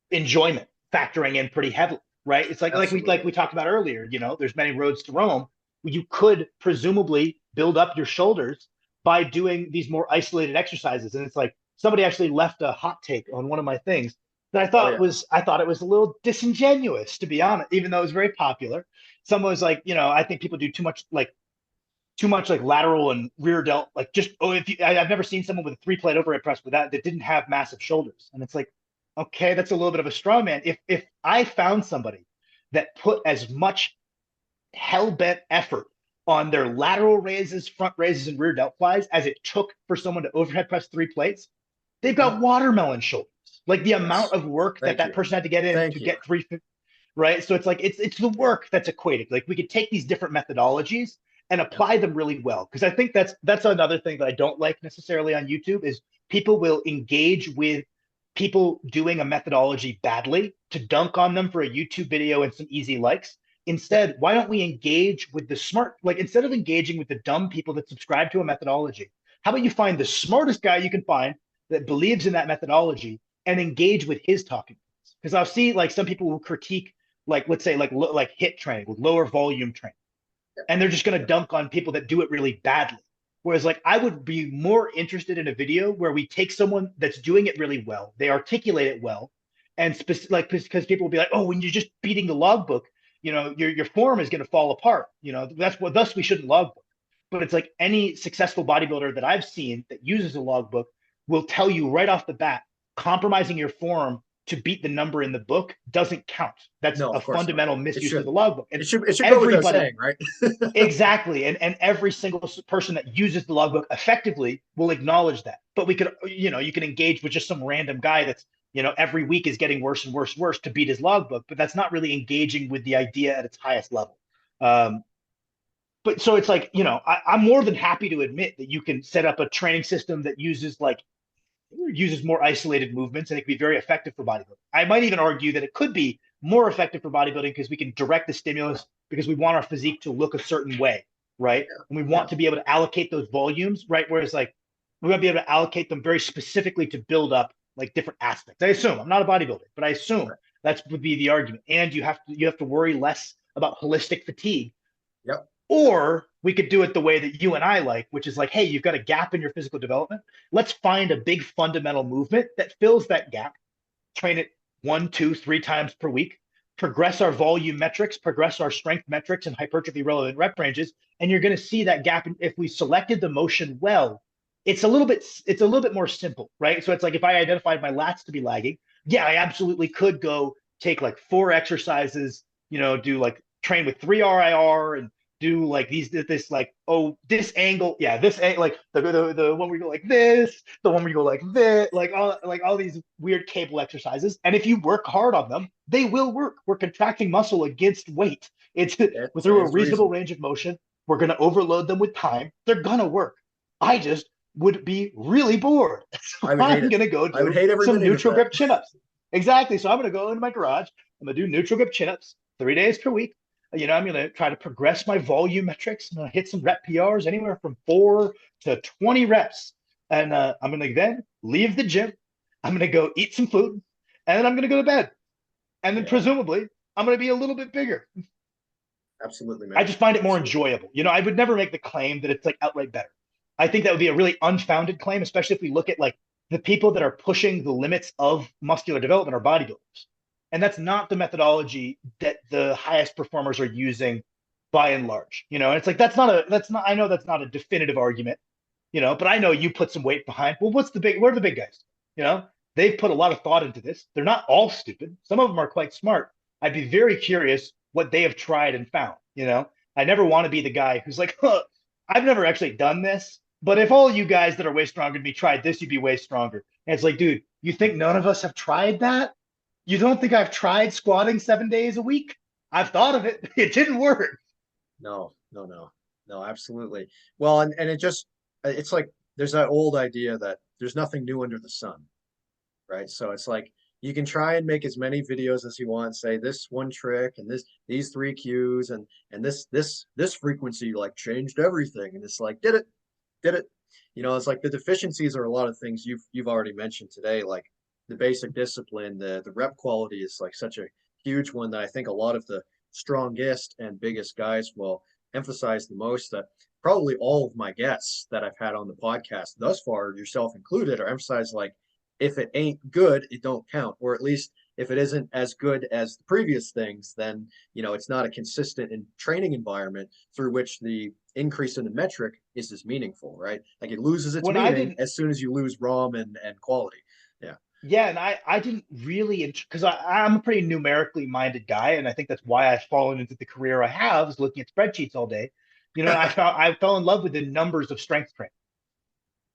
enjoyment factoring in pretty heavily, right? It's like we Absolutely. talked about earlier. You know, there's many roads to Rome. You could presumably build up your shoulders by doing these more isolated exercises. And it's like somebody actually left a hot take on one of my things that Oh yeah. I thought it was a little disingenuous, to be honest, even though it was very popular. Someone was like, you know, I think people do too much like lateral and rear delt, like just, oh, I've never seen someone with a 3 plate overhead press with that didn't have massive shoulders. And it's like, okay, that's a little bit of a straw man. If I found somebody that put as much hell bent effort on their lateral raises, front raises, and rear delt flies as it took for someone to overhead press 3 plates, they've Mhm. got watermelon shoulders. Like the amount Yes. of work that Thank that you. person had to get in Thank to you. get three, right? So it's like it's the work that's equated. Like we could take these different methodologies and Yep. apply them really well. Because I think that's another thing that I don't like necessarily on YouTube is people will engage with people doing a methodology badly to dunk on them for a YouTube video and some easy likes. Instead, why don't we engage with the smart, like instead of engaging with the dumb people that subscribe to a methodology, how about you find the smartest guy you can find that believes in that methodology and engage with his talking points? Because I'll see like some people will critique, like let's say like hit training with lower volume training, and they're just going to dunk on people that do it really badly. Whereas like I would be more interested in a video where we take someone that's doing it really well, they articulate it well, and like because people will be like, oh, when you're just beating the logbook, your form is going to fall apart. That's what thus we shouldn't logbook. But it's like any successful bodybuilder that I've seen that uses a logbook will tell you right off the bat, compromising your form to beat the number in the book doesn't count. That's No, a of course not. fundamental It misuse of should. the logbook. And It should go without everybody, saying, right? exactly. And every single person that uses the logbook effectively will acknowledge that. But we could, you can engage with just some random guy that's, every week is getting worse and worse and worse to beat his logbook, but that's not really engaging with the idea at its highest level. But so it's like, I'm more than happy to admit that you can set up a training system that uses more isolated movements, and it can be very effective for bodybuilding. I might even argue that it could be more effective for bodybuilding because we can direct the stimulus because we want our physique to look a certain way, right? And we want to be able to allocate those volumes, right? Whereas like we want to be able to allocate them very specifically to build up like different aspects. I assume I'm not a bodybuilder, but I assume that would be the argument. And you have to worry less about holistic fatigue. Yep. Or we could do it the way that you and I like, which is like, hey, you've got a gap in your physical development. Let's find a big fundamental movement that fills that gap, train it 1, 2, 3 times per week, progress our volume metrics, progress our strength metrics and hypertrophy relevant rep ranges. And you're going to see that gap. And if we selected the motion well, it's a little bit more simple, right? So it's like if I identified my lats to be lagging, yeah, I absolutely could go take like 4 exercises, do like train with 3 RIR and do like this like, oh, this angle, yeah, this like the one where you go like this, the one where you go like this, like all these weird cable exercises. And if you work hard on them, they will work. We're contracting muscle against weight. It's through a reasonable range of motion. We're going to overload them with time. They're gonna work. I just would be really bored. So I would hate I'm it. gonna go I would do hate every some minute of neutral that. grip chin-ups. Exactly. So I'm gonna go into my garage. I'm gonna do neutral grip chin-ups 3 days per week. I'm going to try to progress my volume metrics. I'm going to hit some rep PRs anywhere from 4 to 20 reps. And I'm going to then leave the gym. I'm going to go eat some food. And then I'm going to go to bed. And then presumably I'm going to be a little bit bigger. Absolutely, man. I just find it more enjoyable. I would never make the claim that it's like outright better. I think that would be a really unfounded claim, especially if we look at like the people that are pushing the limits of muscular development are bodybuilders. And that's not the methodology that the highest performers are using by and large. And it's like I know that's not a definitive argument, but I know you put some weight behind. Well, what are the big guys? They've put a lot of thought into this. They're not all stupid. Some of them are quite smart. I'd be very curious what they have tried and found. I never want to be the guy who's like, huh, I've never actually done this, but if all you guys that are way stronger than me tried this, you'd be way stronger. And it's like, dude, you think none of us have tried that? You don't think I've tried squatting 7 days a week? I've thought of it. It didn't work. No, absolutely. Well, and it's like there's that old idea that there's nothing new under the sun, right? So it's like you can try and make as many videos as you want, say this one trick and these 3 cues and this frequency like changed everything, and it's like did it. It's like the deficiencies are a lot of things you've already mentioned today, like the basic discipline, the rep quality is like such a huge one that I think a lot of the strongest and biggest guys will emphasize the most. That probably all of my guests that I've had on the podcast thus far, yourself included, are emphasized like if it ain't good, it don't count, or at least if it isn't as good as the previous things, then it's not a consistent training environment through which the increase in the metric is as meaningful, right? Like it loses its meaning as soon as you lose ROM and quality. Yeah. Yeah, and I didn't really, because I'm a pretty numerically minded guy, and I think that's why I've fallen into the career I have, is looking at spreadsheets all day. I fell in love with the numbers of strength training,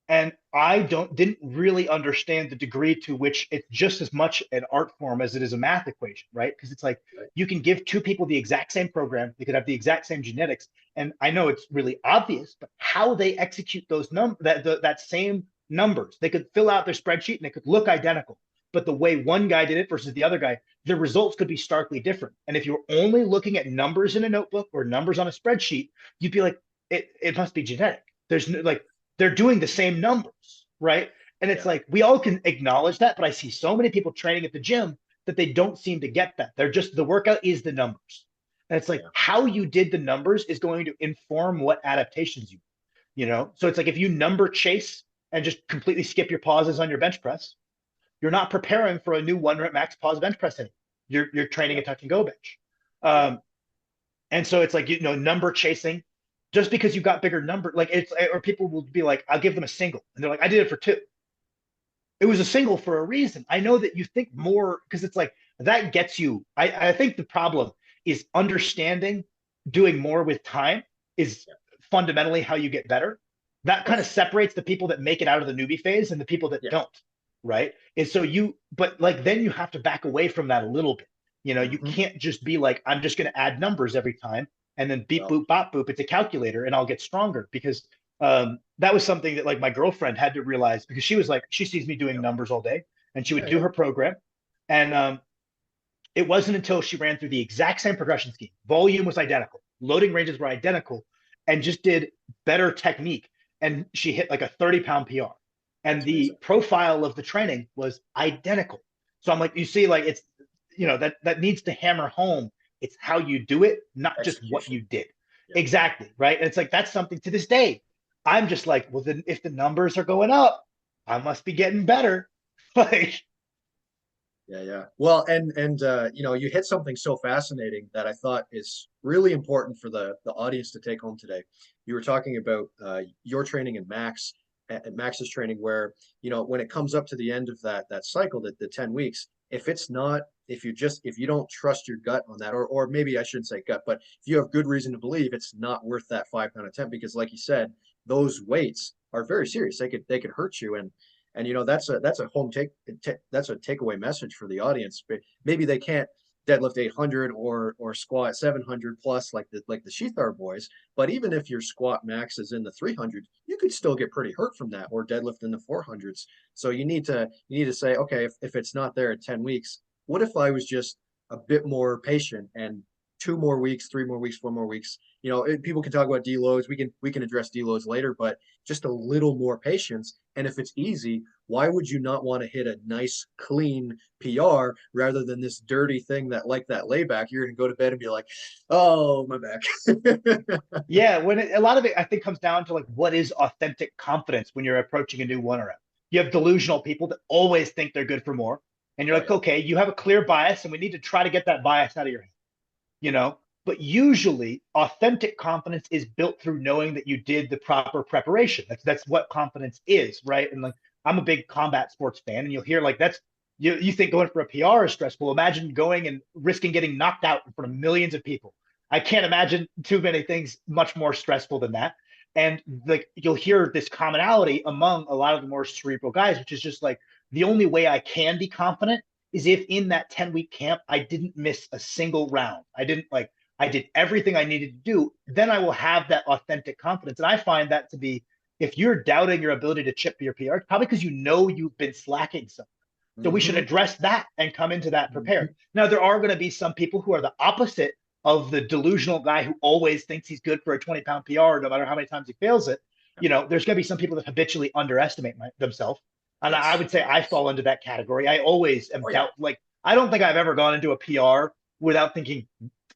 and I didn't really understand the degree to which it's just as much an art form as it is a math equation, right? Because it's like you can give 2 people the exact same program, they could have the exact same genetics, and I know it's really obvious, but how they execute those that same numbers, they could fill out their spreadsheet and they could look identical, but the way one guy did it versus the other guy, the results could be starkly different. And if you're only looking at numbers in a notebook or numbers on a spreadsheet, you'd be like, it must be genetic. There's no, like, they're doing the same numbers, right? And it's Yeah. like, we all can acknowledge that, but I see so many people training at the gym that they don't seem to get that. They're just, the workout is the numbers. And it's like, Yeah. how you did the numbers is going to inform what adaptations you know? So it's like, if you number chase and just completely skip your pauses on your bench press, you're not preparing for a new 1 rep max pause bench press anymore. You're training Yeah. a touch and go bench. Yeah. And so it's like, you know, number chasing, just because you've got bigger number, like it's, or people will be like, I'll give them a single. And they're like, I did it for 2. It was a single for a reason. I know that you think more, because it's like, that gets you. I think the problem is understanding doing more with time is fundamentally how you get better. That kind of separates the people that make it out of the newbie phase and the people that Yeah. don't, right? And so but like, then you have to back away from that a little bit. You know, you Mhm. can't just be like, I'm just going to add numbers every time and then beep, Yeah. boop, bop, boop. It's a calculator and I'll get stronger, because that was something that like my girlfriend had to realize, because she was like, she sees me doing Yeah. numbers all day and she would Yeah. do Yeah. her program. And it wasn't until she ran through the exact same progression scheme. Volume was identical, loading ranges were identical, and just did better technique. And she hit like a 30-pound PR. And That's the amazing. profile of the training was identical. So I'm like, you see, like, it's, you know, that needs to hammer home. It's how you do it, not just what Execution. you did. Yeah. Exactly. Right. And it's like, that's something to this day. I'm just like, well, then if the numbers are going up, I must be getting better. Like, Yeah, yeah. Well, and you know, you hit something so fascinating that I thought is really important for the audience to take home today. You were talking about your training and Max's training, where you know when it comes up to the end of that cycle, the 10 weeks, if it's not, if you don't trust your gut on that, or maybe I shouldn't say gut, but if you have good reason to believe it's not worth that 5 pound attempt, because like you said, those weights are very serious. They could hurt you, and you know that's a that's a takeaway message for the audience. Maybe they can't deadlift 800 or squat 700 plus like the Shethar boys, but even if your squat max is in the 300, you could still get pretty hurt from that, or deadlift in the 400s. So you need to say, okay, if it's not there at 10 weeks, what if I was just a bit more patient and 2 more weeks, 3 more weeks, 4 more weeks? You know, people can talk about deloads. We can address deloads later, but just a little more patience. And if it's easy, why would you not want to hit a nice, clean PR rather than this dirty thing that, like that layback, you're going to go to bed and be like, oh, my back. yeah, a lot of it, I think, comes down to like, what is authentic confidence when you're approaching a new 1 rep? You have delusional people that always think they're good for more, and you're Oh, like, yeah. okay, you have a clear bias, and we need to try to get that bias out of your head, you know. But usually, authentic confidence is built through knowing that you did the proper preparation. That's what confidence is, right? And like, I'm a big combat sports fan, and you'll hear like, that's, you think going for a PR is stressful. Imagine going and risking getting knocked out in front of millions of people. I can't imagine too many things much more stressful than that. And like, you'll hear this commonality among a lot of the more cerebral guys, which is just like, the only way I can be confident is if in that 10-week camp I didn't miss a single round. I did everything I needed to do. Then I will have that authentic confidence. And I find that to be, if you're doubting your ability to chip your PR, it's probably because you know you've been slacking something. So we should Mm-hmm. address that and come into that Mm-hmm. prepared. Now, there are going to be some people who are the opposite of the delusional guy who always thinks he's good for a 20-pound PR, no matter how many times he fails it. You know, there's going to be some people that habitually underestimate themselves. And I Yes. would say I fall into that category. I always am Oh, yeah. doubt, like, I don't think I've ever gone into a PR without thinking,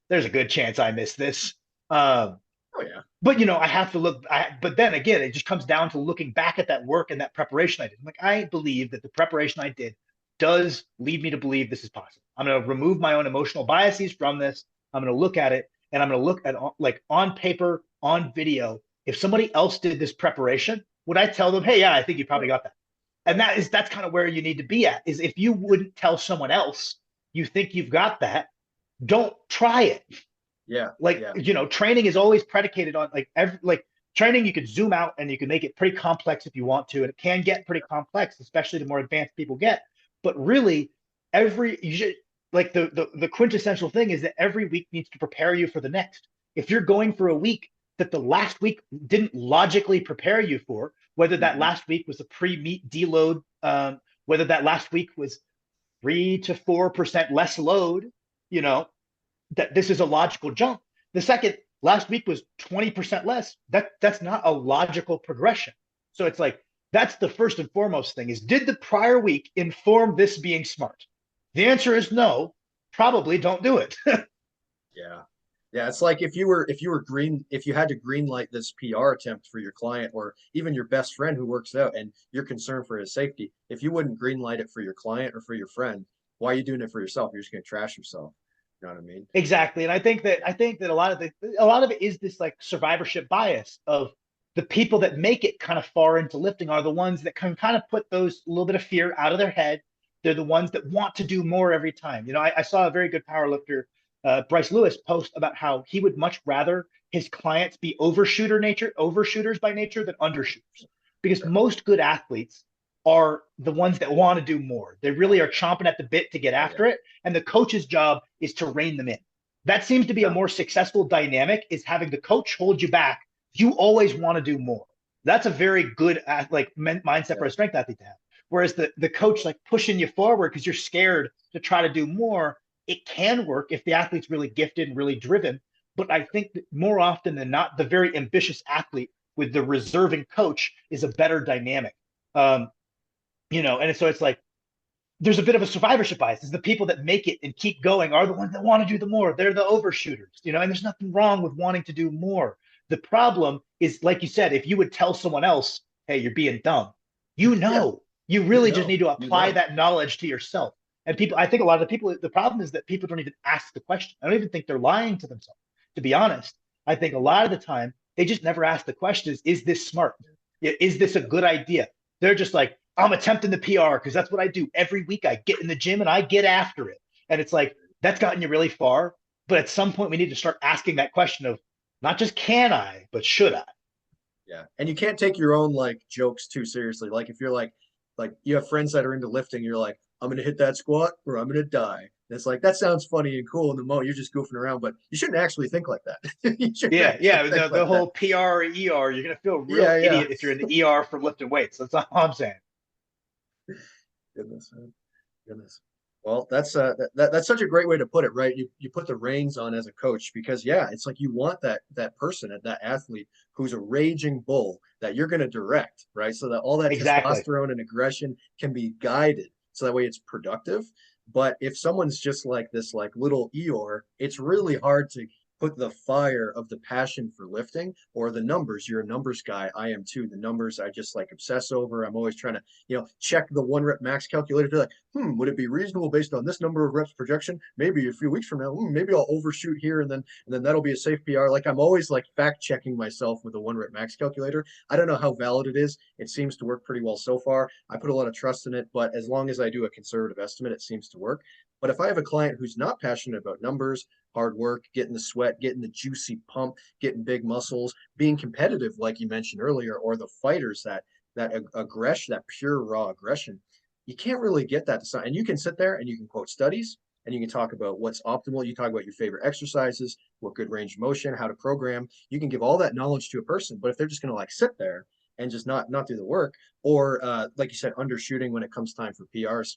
there's a good chance I missed this. Oh, yeah. But you know, I have to look. But then again, it just comes down to looking back at that work and that preparation I did. I'm like, I believe that the preparation I did does lead me to believe this is possible. I'm going to remove my own emotional biases from this. I'm going to look at it, and I'm going to look at, like, on paper, on video. If somebody else did this preparation, would I tell them, hey, yeah, I think you probably Right. got that? And Right. that's kind of where you need to be at. Is if you wouldn't tell someone else you think you've got that, don't try it. Yeah. Like, Yeah. you know, training is always predicated on like training. You can zoom out and you can make it pretty complex if you want to, and it can get pretty complex, especially the more advanced people get. But really, you should, like, the quintessential thing is that every week needs to prepare you for the next. If you're going for a week that the last week didn't logically prepare you for, whether that Mm-hmm. last week was a pre-meet deload, whether that last week was 3 to 4% less load, you know, that this is a logical jump. The second last week was 20% less. That's not a logical progression. So it's like that's the first and foremost thing is did the prior week inform this being smart? The answer is no. Probably don't do it. Yeah. Yeah, it's like if you had to green light this PR attempt for your client or even your best friend who works out and you're concerned for his safety, if you wouldn't green light it for your client or for your friend, why are you doing it for yourself? You're just gonna trash yourself. You know what I mean? Exactly. And I think that a lot of it is this like survivorship bias of the people that make it kind of far into lifting are the ones that can kind of put those little bit of fear out of their head. They're the ones that want to do more every time. I saw a very good power lifter, Bryce Lewis, post about how he would much rather his clients be overshooters by nature than undershooters. Because Sure. most good athletes are the ones that want to do more. They really are chomping at the bit to get Oh after yeah. it, and the coach's job is to rein them in. That seems to be a Yeah. more successful dynamic, is having the coach hold you back. You always want to do more. That's a very good mindset Yeah. for a strength athlete to have. Whereas the coach like pushing you forward because you're scared to try to do more, it can work if the athlete's really gifted and really driven. But I think that more often than not, the very ambitious athlete with the reserving coach is a better dynamic. Um, and so it's like there's a bit of a survivorship bias. Is the people that make it and keep going are the ones that want to do the more. They're the overshooters, and there's nothing wrong with wanting to do more. The problem is, like you said, if you would tell someone else, hey, you're being dumb, Yeah. you You really just know. need to You apply know. that knowledge to yourself. And people, I think a lot of the people, the problem is that people don't even ask the question. I don't even think they're lying to themselves. To be honest, I think a lot of the time they just never ask the question is this smart? Is this a good idea? They're just like, I'm attempting the PR because that's what I do every week. I get in the gym and I get after it. And it's like, that's gotten you really far. But at some point, we need to start asking that question of not just can I, but should I? Yeah. And you can't take your own like jokes too seriously. Like if you're like you have friends that are into lifting, you're like, I'm gonna hit that squat or I'm gonna die. And it's like that sounds funny and cool in the moment. You're just goofing around, but you shouldn't actually think like that. You shouldn't Yeah, actually yeah. think The like that. whole PR or ER, you're going to feel a real Yeah, yeah. idiot if you're in the ER for lifting weights. That's all I'm saying. Goodness, man. Goodness. Well, that's such a great way to put it, right? You put the reins on as a coach because yeah, it's like you want that person, that athlete who's a raging bull that you're going to direct, right? So that all that Exactly. testosterone and aggression can be guided, so that way it's productive. But if someone's just like this, like little Eeyore, it's really hard to put the fire of the passion for lifting or the numbers. You're a numbers guy. I am too. The numbers I just like obsess over. I'm always trying to, check the one rep max calculator to like, would it be reasonable based on this number of reps projection? Maybe a few weeks from now, maybe I'll overshoot here and then that'll be a safe PR. Like I'm always like fact checking myself with a one rep max calculator. I don't know how valid it is. It seems to work pretty well so far. I put a lot of trust in it, but as long as I do a conservative estimate, it seems to work. But if I have a client who's not passionate about numbers, hard work, getting the sweat, getting the juicy pump, getting big muscles, being competitive, like you mentioned earlier, or the fighters that aggression, that pure raw aggression, you can't really get that to some. And you can sit there and you can quote studies and you can talk about what's optimal. You talk about your favorite exercises, what good range of motion, how to program. You can give all that knowledge to a person, but if they're just going to like sit there and just not do the work, or like you said, undershooting when it comes time for PRs.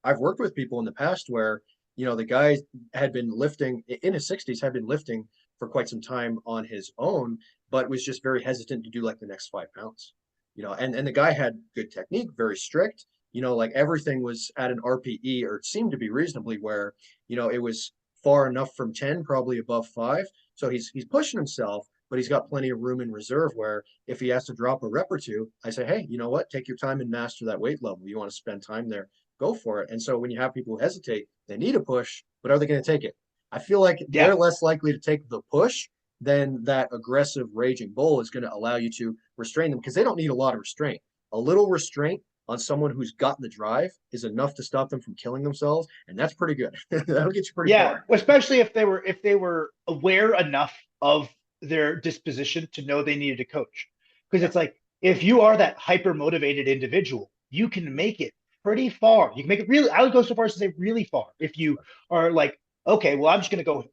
I've worked with people in the past where the guy had been lifting in his 60s, had been lifting for quite some time on his own, but was just very hesitant to do like the next 5 pounds. And the guy had good technique, very strict, like everything was at an RPE or it seemed to be reasonably where, it was far enough from 10, probably above 5. So he's pushing himself, but he's got plenty of room in reserve where if he has to drop a rep or two, I say, hey, you know what? Take your time and master that weight level. You want to spend time there, go for it. And so when you have people who hesitate, they need a push, but are they going to take it? I feel like Yeah. they're less likely to take the push than that aggressive raging bull is going to allow you to restrain them because they don't need a lot of restraint. A little restraint on someone who's got the drive is enough to stop them from killing themselves, and that's pretty good. That'll get you pretty Yeah. far. Especially if they were aware enough of their disposition to know they needed a coach. Because Yeah, it's like if you are that hyper motivated individual, you can make it pretty far. You can make it really, I would go so far as to say really far. If you are like, okay, well, I'm just gonna go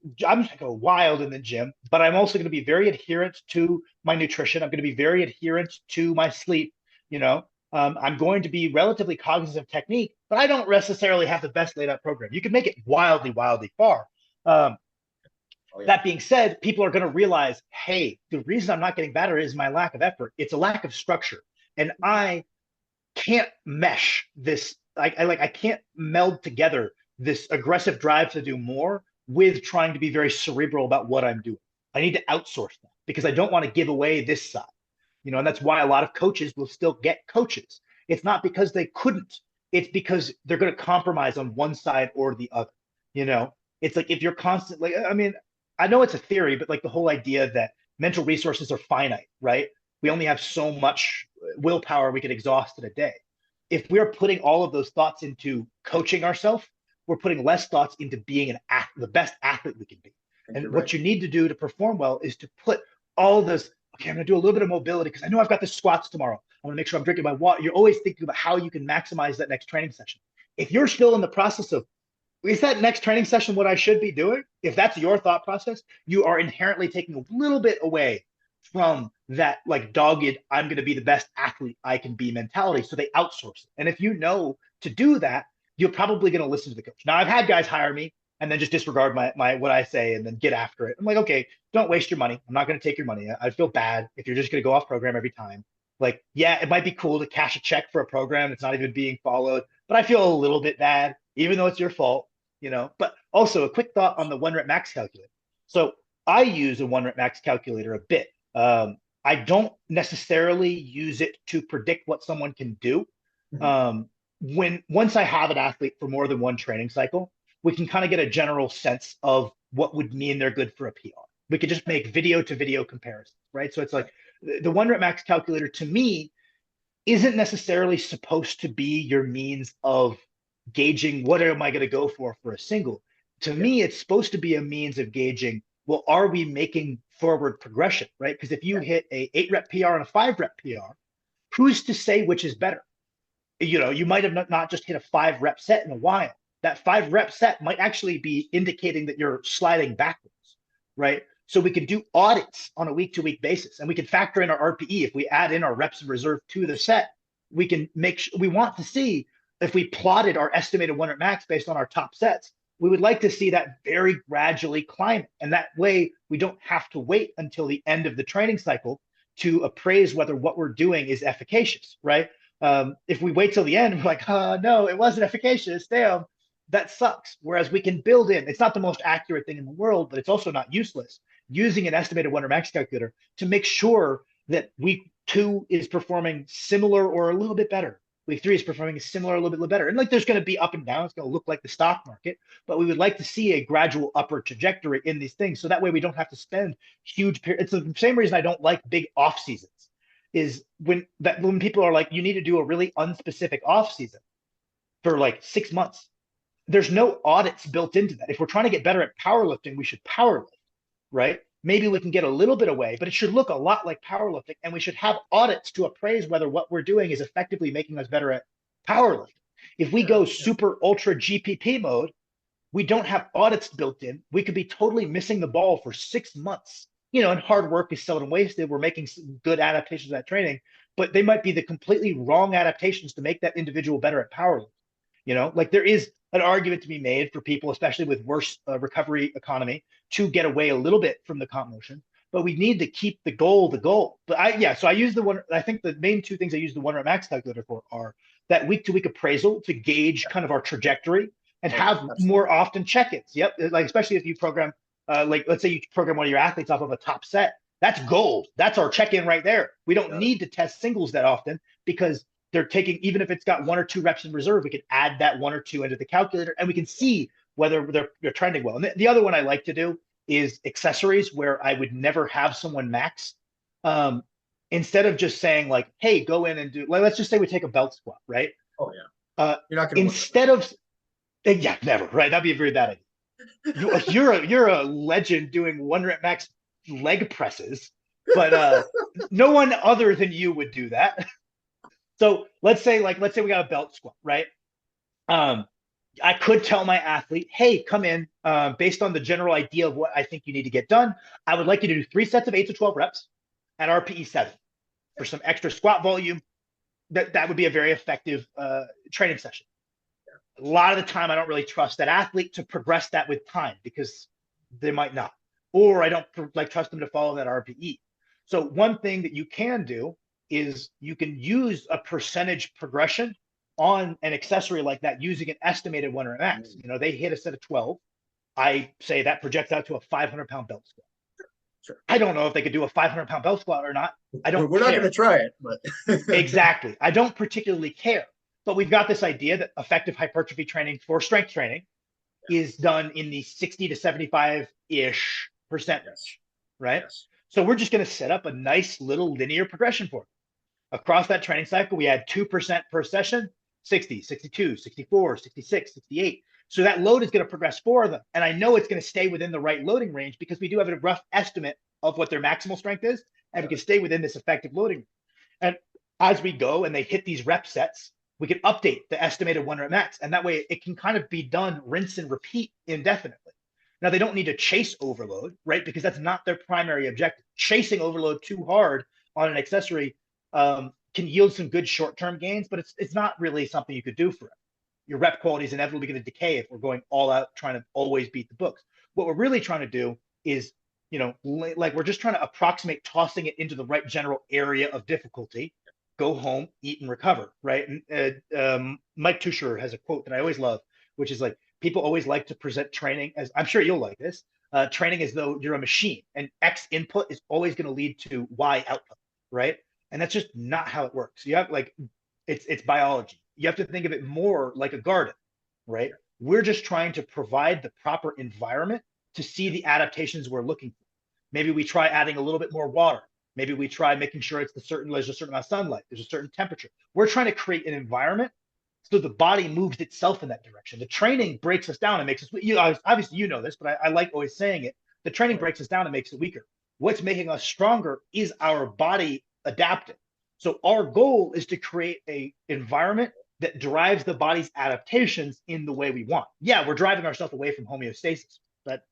wild in the gym, but I'm also gonna be very adherent to my nutrition. I'm gonna be very adherent to my sleep, you know. I'm going to be relatively cognizant of technique, but I don't necessarily have the best laid out program. You can make it wildly, wildly far. Um, Oh yeah. that being said, people are going to realize, hey, the reason I'm not getting better is my lack of effort. It's a lack of structure. And I can't mesh this. I can't meld together this aggressive drive to do more with trying to be very cerebral about what I'm doing. I need to outsource that because I don't want to give away this side, and that's why a lot of coaches will still get coaches. It's not because they couldn't, it's because they're going to compromise on one side or the other. you know it's like if you're constantly, I mean, I know it's a theory, but like the whole idea that mental resources are finite, right? We only have so much willpower we can exhaust in a day. If we're putting all of those thoughts into coaching ourselves, we're putting less thoughts into being the best athlete we can be. I think you're And right. what you need to do to perform well is to put all this, okay, I'm going to do a little bit of mobility because I know I've got the squats tomorrow. I want to make sure I'm drinking my water. You're always thinking about how you can maximize that next training session. If you're still in the process of, is that next training session what I should be doing? If that's your thought process, you are inherently taking a little bit away from that like dogged, I'm going to be the best athlete I can be mentality. So they outsource it. And if you know to do that, you're probably going to listen to the coach. Now I've had guys hire me and then just disregard my what I say and then get after it. I'm like, okay, don't waste your money. I'm not going to take your money. I'd feel bad if you're just going to go off program every time. Like, yeah, it might be cool to cash a check for a program that's not even being followed, but I feel a little bit bad, even though it's your fault. But also a quick thought on the 1 rep max calculator. So I use a 1 rep max calculator a bit. I don't necessarily use it to predict what someone can do. Mhm. Once I have an athlete for more than one training cycle, we can kind of get a general sense of what would mean they're good for a PR. We could just make video to video comparisons, right? So it's like the 1 rep max calculator to me isn't necessarily supposed to be your means of gauging what am I going to go for a single. To Yeah. me, it's supposed to be a means of gauging, well, are we making forward progression, right? Because if you Yeah. hit a 8 rep PR and a 5 rep PR, who's to say which is better? You might have not just hit a 5 rep set in a while. That 5 rep set might actually be indicating that you're sliding backwards, right? So we can do audits on a week-to-week basis, and we can factor in our RPE. If we add in our reps in reserve to the set, we can make sure we want to see if we plotted our estimated 1 rep max based on our top sets. We would like to see that very gradually climb, and that way we don't have to wait until the end of the training cycle to appraise whether what we're doing is efficacious, right? If we wait till the end, we're like, oh, no, it wasn't efficacious. Damn, that sucks. Whereas we can build in, it's not the most accurate thing in the world, but it's also not useless, using an estimated 1 rep max calculator to make sure that week 2 is performing similar or a little bit better. Week 3 is performing similar, a little bit better. And like there's going to be up and down. It's going to look like the stock market, but we would like to see a gradual upward trajectory in these things. So that way we don't have to spend huge periods. It's the same reason I don't like big off seasons is when people are like, you need to do a really unspecific off season for like 6 months. There's no audits built into that. If we're trying to get better at powerlifting, we should powerlift, right? Maybe we can get a little bit away, but it should look a lot like powerlifting, and we should have audits to appraise whether what we're doing is effectively making us better at powerlifting. If we Yeah. go Yeah. super ultra GPP mode, we don't have audits built in. We could be totally missing the ball for 6 months. And hard work is seldom wasted. We're making some good adaptations to that training, but they might be the completely wrong adaptations to make that individual better at powerlifting. Like there is an argument to be made for people, especially with worse recovery economy, to get away a little bit from the comp motion. But we need to keep the goal. But so I use the one. I think the main two things I use the 1 rep max calculator for are that week to week appraisal to gauge kind of our trajectory and Oh yeah. have Absolutely. more often check-ins. Yep, like especially if you program, like let's say you program one of your athletes off of a top set, that's gold. That's our check-in right there. We don't Got it. need to test singles that often because they're taking, even if it's got 1 or 2 reps in reserve, we can add that 1 or 2 into the calculator and we can see whether they're trending well. And the other one I like to do is accessories, where I would never have someone max. Um, Instead of just saying like, hey, go in and do, like, let's just say we take a belt squat, right? Oh yeah. Uh, You're not going to win with Instead of, yeah, never, right? That'd be a very bad idea. You're a legend doing 1 rep max leg presses, but no one other than you would do that. So let's say we got a belt squat, right? Um, I could tell my athlete, hey, come in based on the general idea of what I think you need to get done. I would like you to do 3 sets of 8 to 12 reps at RPE 7 for some extra squat volume. that would be a very effective training session. A lot of the time, I don't really trust that athlete to progress that with time because they might not, or I don't like trust them to follow that RPE. So one thing that you can do is you can use a percentage progression on an accessory like that using an estimated 1 rep max. You know, they hit a set of 12. I say that projects out to a 500-pound belt squat. Sure. I don't know if they could do a 500-pound belt squat or not. I don't We're not going to try it, but exactly. I don't particularly care. But we've got this idea that effective hypertrophy training for strength training is done in the 60 to 75-ish percent range, right? Yes. So we're just going to set up a nice little linear progression for it. Across that training cycle, we add 2% per session, 60, 62, 64, 66, 68. So that load is going to progress for them. And I know it's going to stay within the right loading range because we do have a rough estimate of what their maximal strength is. And we can stay within this effective loading. And as we go and they hit these rep sets, we can update the estimated 1 rep max. And that way it can kind of be done, rinse and repeat indefinitely. Now, they don't need to chase overload, right? Because that's not their primary objective. Chasing overload too hard on an accessory can yield some good short-term gains, but it's not really something you could do for it. Your rep quality is inevitably going to decay if we're going all out trying to always beat the books. What we're really trying to do is, you know, like we're just trying to approximate tossing it into the right general area of difficulty. Go home, eat, and recover, right? And Mike Tusher has a quote that I always love, which is like, people always like to present training as, I'm sure you'll like this, training as though you're a machine and X input is always going to lead to Y output, right? And that's just not how it works. You have like, it's biology. You have to think of it more like a garden, right? We're just trying to provide the proper environment to see the adaptations we're looking for. Maybe we try adding a little bit more water. Maybe we try making sure there's a certain amount of sunlight, there's a certain temperature. We're trying to create an environment so the body moves itself in that direction. The training breaks us down and makes us, obviously you know this, but I like always saying it. The training breaks us down and makes it weaker. What's making us stronger is our body adapting. So our goal is to create an environment that drives the body's adaptations in the way we want. Yeah, we're driving ourselves away from homeostasis. But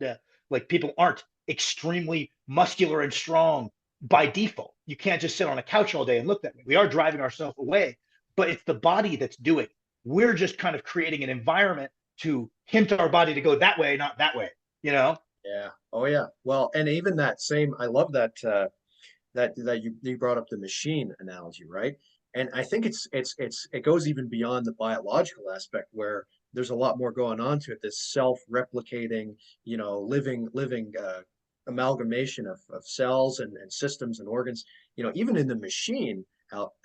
like people aren't extremely muscular and strong by default. You can't just sit on a couch all day and look that way. We are driving ourselves away, but it's the body that's doing it. We're just kind of creating an environment to hint our body to go that way, not that way, you know? Yeah. Oh yeah. Well, and even that same, I love that that you brought up the machine analogy, right? And I think it goes even beyond the biological aspect where there's a lot more going on to it. This self-replicating, you know, living amalgamation of cells and systems and organs. You know, even in the machine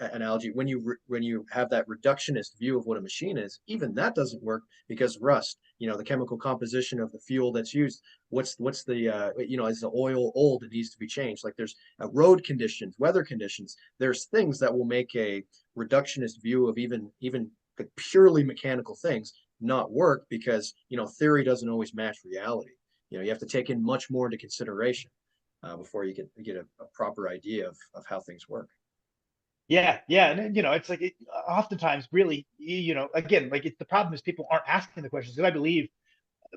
analogy, when you have that reductionist view of what a machine is, even that doesn't work because rust. You know, the chemical composition of the fuel that's used. What's the you know, is the oil old? It needs to be changed. Like there's road conditions, weather conditions. There's things that will make a reductionist view of even the purely mechanical things not work because, you know, theory doesn't always match reality. You know, you have to take in much more into consideration before you get a proper idea of how things work. Yeah, yeah, and you know, it's like oftentimes, really, you know, again, like the problem is people aren't asking the questions. Because I believe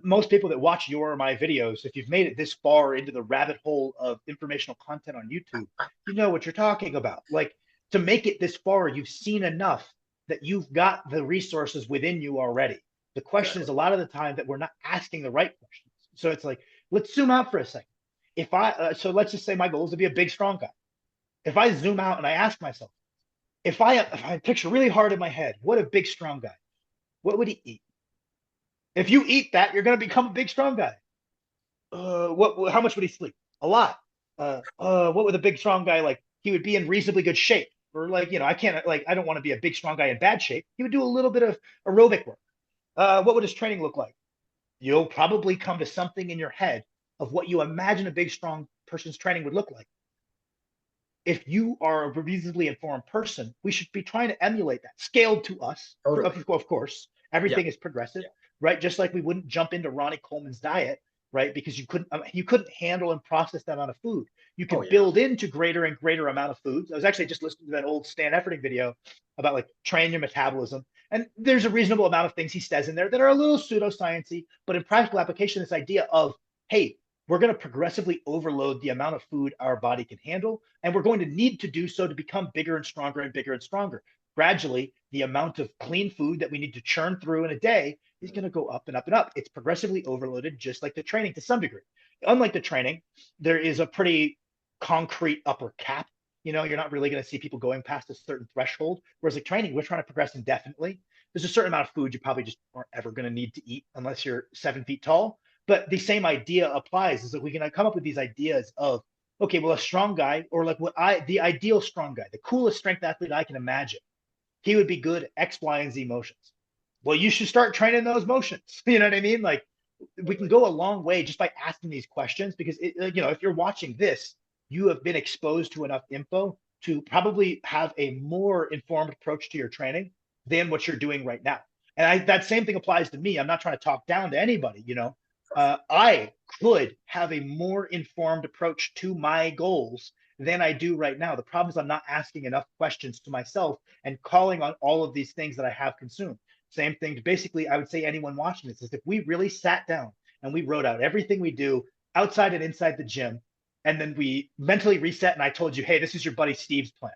most people that watch your or my videos, if you've made it this far into the rabbit hole of informational content on YouTube, you know what you're talking about. Like to make it this far, you've seen enough that you've got the resources within you already. The question is Exactly. a lot of the time that we're not asking the right questions. So it's like, let's zoom out for a second. If so let's just say my goal is to be a big, strong guy. If I zoom out and I ask myself, if I picture really hard in my head, what a big, strong guy, what would he eat? If you eat that, you're going to become a big, strong guy. How much would he sleep? A lot. What would a big, strong guy like? He would be in reasonably good shape. Or like, you know, I don't want to be a big, strong guy in bad shape. He would do a little bit of aerobic work. What would his training look like? You'll probably come to something in your head of what you imagine a big, strong person's training would look like. If you are a reasonably informed person, we should be trying to emulate that, scaled to us. Totally. Of course, Yeah. everything is progressive, right? Just like we wouldn't jump into Ronnie Coleman's diet, right? Because you couldn't handle and process that amount of food. You Oh can yeah. build into greater and greater amount of foods. I was actually just listening to that old Stan Efferding video about like train your metabolism. And there's a reasonable amount of things he says in there that are a little pseudosciency, but in practical application, this idea of, hey, we're going to progressively overload the amount of food our body can handle, and we're going to need to do so to become bigger and stronger and bigger and stronger. gradually the amount of clean food that we need to churn through in a day is going to go up and up and up. It's progressively overloaded, just like the training to some degree. Unlike the training, there is a pretty concrete upper cap. You know, you're not really going to see people going past a certain threshold. Whereas like training, we're trying to progress indefinitely. There's a certain amount of food you probably just aren't ever going to need to eat unless you're 7 feet tall. But the same idea applies, is that we can come up with these ideas of, okay, well, a strong guy, or like the ideal strong guy, the coolest strength athlete I can imagine, he would be good at X, Y, and Z motions. Well, you should start training those motions. You know what I mean? Like, we can go a long way just by asking these questions, because if you're watching this, you have been exposed to enough info to probably have a more informed approach to your training than what you're doing right now. And that same thing applies to me. I'm not trying to talk down to anybody, I could have a more informed approach to my goals than I do right now. The problem is I'm not asking enough questions to myself and calling on all of these things that I have consumed. Same thing to basically, I would say anyone watching this, is if we really sat down and we wrote out everything we do outside and inside the gym, and then we mentally reset, and I told you, hey, this is your buddy Steve's plan.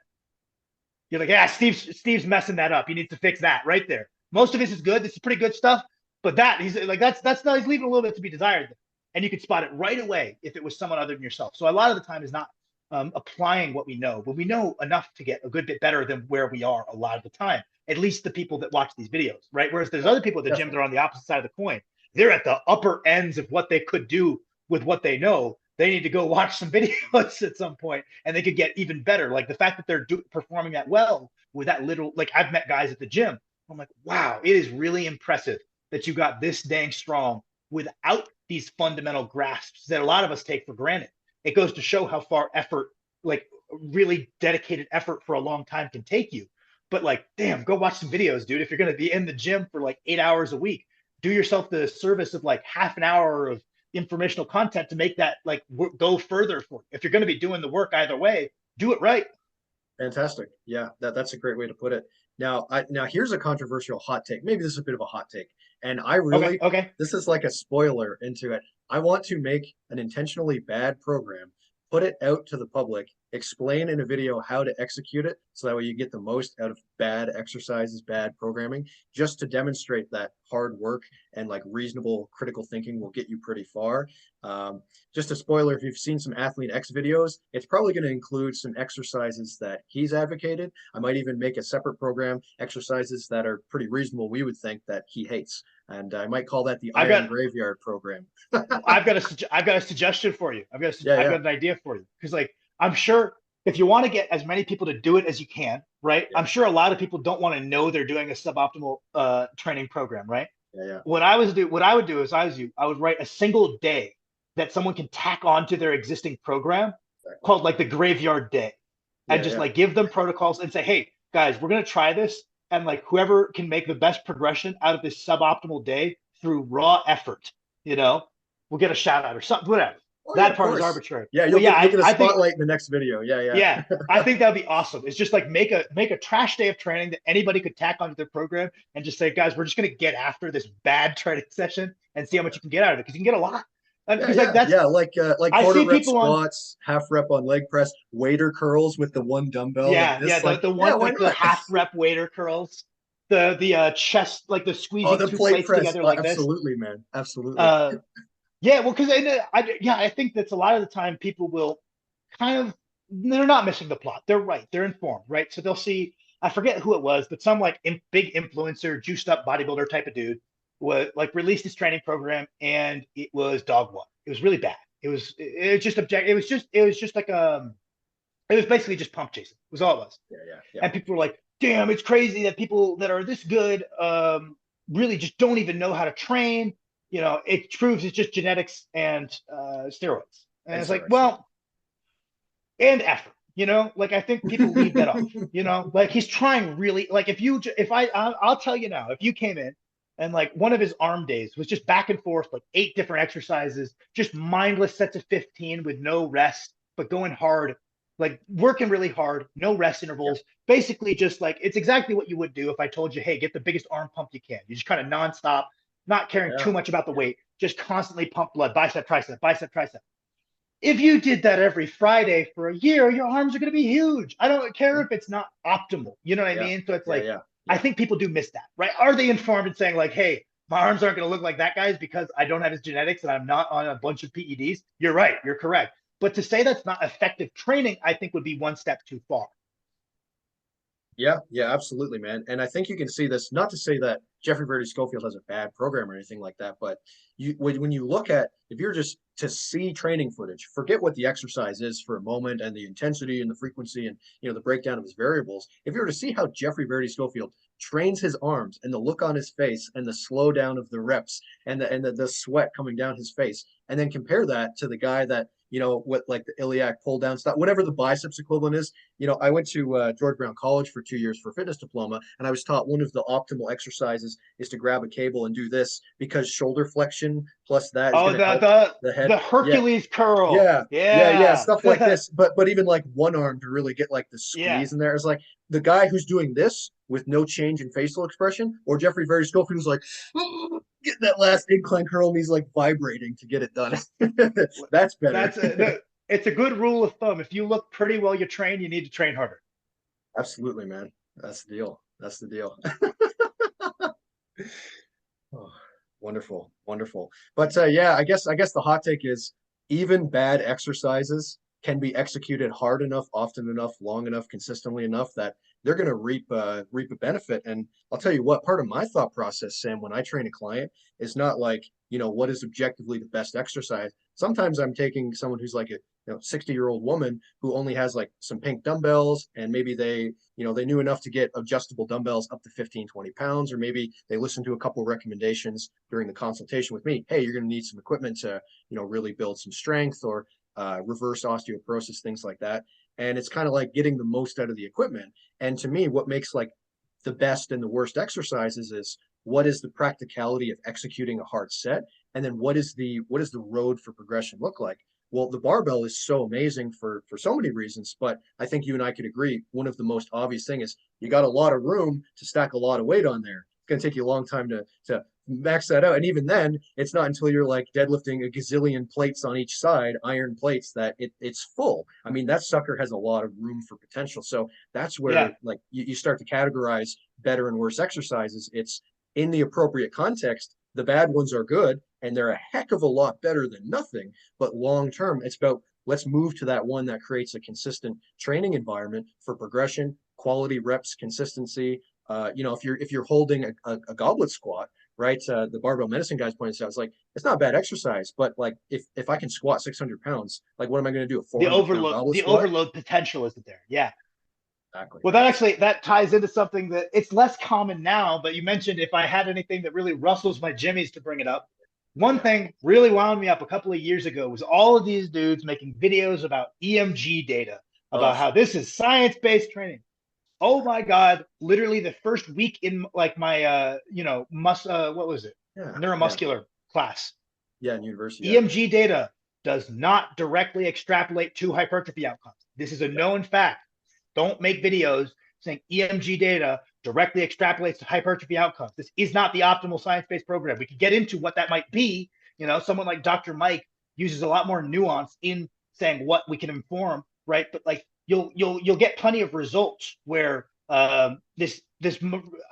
You're like, yeah, Steve's messing that up. He needs to fix that right there. Most of this is good. This is pretty good stuff. But he's like, that's not, he's leaving a little bit to be desired. And you could spot it right away if it was someone other than yourself. So a lot of the time is not applying what we know, but we know enough to get a good bit better than where we are a lot of the time. At least the people that watch these videos, right? Whereas there's other people at the gym that are on the opposite side of the coin. They're at the upper ends of what they could do with what they know. They need to go watch some videos at some point, and they could get even better. Like the fact that they're performing that well with that little, like I've met guys at the gym. I'm like, wow, it is really impressive that you got this dang strong without these fundamental grasps that a lot of us take for granted. It goes to show how far effort, like really dedicated effort for a long time, can take you. But like, damn, go watch some videos, dude. If you're going to be in the gym for like 8 hours a week, do yourself the service of like half an hour of informational content to make that like go further for you. If you're going to be doing the work either way, do it right. Fantastic. Yeah, that's a great way to put it. Now, here's a controversial hot take. Maybe this is a bit of a hot take. And Okay. this is like a spoiler into it. I want to make an intentionally bad program, put it out to the public, explain in a video how to execute it, so that way you get the most out of bad exercises, bad programming, just to demonstrate that hard work and like reasonable critical thinking will get you pretty far. Just a spoiler, if you've seen some Athlete X videos, it's probably going to include some exercises that he's advocated. I might even make a separate program, exercises that are pretty reasonable, we would think, that he hates. And I might call that the I've Iron got Graveyard program. I've got a suggestion for you. Yeah, I've yeah, got an idea for you, because like I'm sure if you want to get as many people to do it as you can, right? yeah, I'm sure a lot of people don't want to know they're doing a suboptimal training program, right? yeah, yeah. What I would do is I would write a single day that someone can tack onto their existing program Exactly. called like the graveyard day, and Yeah, just yeah. like give them protocols and say, hey guys, we're gonna try this, and like whoever can make the best progression out of this suboptimal day through raw effort, you know, we'll get a shout out or something, whatever. Oh yeah, That of part is course. arbitrary. Yeah, But yeah, you'll get a I think spotlight in the next video. Yeah, yeah, yeah. I think that'd be awesome. It's just like make a trash day of training that anybody could tack onto their program and just say, guys, we're just gonna get after this bad training session and see how much you can get out of it, because you can get a lot. Yeah, Because like yeah, that's yeah. Like I quarter see rep people on squats, half rep on leg press, waiter curls with the one dumbbell like yeah this. Like, the yeah, one why like the not? half rep waiter curls, the chest, like the Oh, squeezing the two plate plates press. together like this. Absolutely, man. Absolutely. Uh, yeah, well, because I think that's a lot of the time people will kind of, they're not missing the plot. They're right. They're informed, right? So they'll see, I forget who it was, but some like big influencer, juiced up bodybuilder type of dude was like released his training program, and it was dog water. It was really bad. It was just it was just like it was basically just pump chasing. It was all it was. Yeah, yeah, yeah. And people were like, damn, it's crazy that people that are this good really just don't even know how to train. You know, it proves it's just genetics and steroids. And And it's like, steroids. Yeah. well, and effort. You know, like I think people leave that off. You know, like he's trying really. Like I'll tell you now, if you came in and like one of his arm days was just back and forth, like 8 different exercises, just mindless sets of 15 with no rest, but going hard, like working really hard, no rest Yeah, intervals, basically just like it's exactly what you would do if I told you, hey, get the biggest arm pump you can. You just kind of nonstop, not caring yeah, too much about the weight, just constantly pump blood, bicep, tricep, bicep, tricep. if you did that every Friday for a year, your arms are going to be huge. I don't care Mhm. if it's not optimal. You know what I Yeah, mean? So it's yeah, like, yeah, I yeah. think people do miss that, right? Are they informed and saying like, hey, my arms aren't going to look like that guy's because I don't have his genetics and I'm not on a bunch of PEDs? You're right. You're correct. But to say that's not effective training, I think would be one step too far. Yeah, yeah, absolutely, man. And I think you can see this, not to say that Jeffrey Verdi Schofield has a bad program or anything like that, but when you look at, if you're just to see training footage, forget what the exercise is for a moment and the intensity and the frequency and the breakdown of his variables. If you were to see how Jeffrey Verdi Schofield trains his arms and the look on his face and the slowdown of the reps and the sweat coming down his face, and then compare that to the guy that what like the iliac pull down stuff, whatever the biceps equivalent is. I went to George Brown College for 2 years for fitness diploma, and I was taught one of the optimal exercises is to grab a cable and do this because shoulder flexion plus that is Oh, going to the help the the head. the Yeah, Hercules curl. yeah, yeah, Yeah. stuff like this. But even like one arm to really get like the Yeah. squeeze in there is like the guy who's doing this with no change in facial expression, or Jeffrey Very Schofield who's like getting that last incline curl and he's like vibrating to get it done. That's better. That's it's a good rule of thumb. If you look pretty well, you train, you need to train harder. Absolutely, man. That's the deal. That's the deal. Oh, wonderful, wonderful. But yeah, I guess the hot take is even bad exercises can be executed hard enough, often enough, long enough, consistently enough that they're going to reap a benefit. And I'll tell you what, part of my thought process, Sam, when I train a client is not like, what is objectively the best exercise. Sometimes I'm taking someone who's like a 60-year-old woman who only has like some pink dumbbells and maybe they knew enough to get adjustable dumbbells up to 15, 20 pounds, or maybe they listened to a couple of recommendations during the consultation with me. Hey, you're going to need some equipment to, really build some strength or reverse osteoporosis, things like that. And it's kind of like getting the most out of the equipment. And to me, what makes like the best and the worst exercises is what is the practicality of executing a hard set, and then what is the road for progression look like. Well, the barbell is so amazing for so many reasons, but I think you and I could agree one of the most obvious thing is you got a lot of room to stack a lot of weight on there. It's going to take you a long time to max that out, and even then, it's not until you're like deadlifting a gazillion plates on each side, iron plates, that it's full. I mean, that sucker has a lot of room for potential. So that's Yeah. where like you start to categorize better and worse exercises. It's in the appropriate context. The bad ones are good and they're a heck of a lot better than nothing, but long term, it's about let's move to that one that creates a consistent training environment for progression, quality reps, consistency. If you're holding a goblet squat, right? The barbell medicine guys pointed out, it's like it's not bad exercise, but like if I can squat 600 pounds, like what am I going to do? A 400-pound goblet The squat? overload potential isn't there. Yeah. Exactly. Well, that ties into something that it's less common now, but you mentioned if I had anything that really rustles my jimmies to bring it up. One Yeah. thing really wound me up a couple of years ago was all of these dudes making videos about EMG data, Oh, about how this is science-based training. Oh my God, literally the first week in like my what was it? yeah, yeah, Neuromuscular class. yeah. In university, yeah, EMG data does not directly extrapolate to hypertrophy outcomes. This is a yeah, known fact. Don't make videos saying EMG data directly extrapolates to hypertrophy outcomes. This is not the optimal science-based program. We could get into what that might be. Someone like Dr. Mike uses a lot more nuance in saying what we can inform, right? But like you'll get plenty of results where this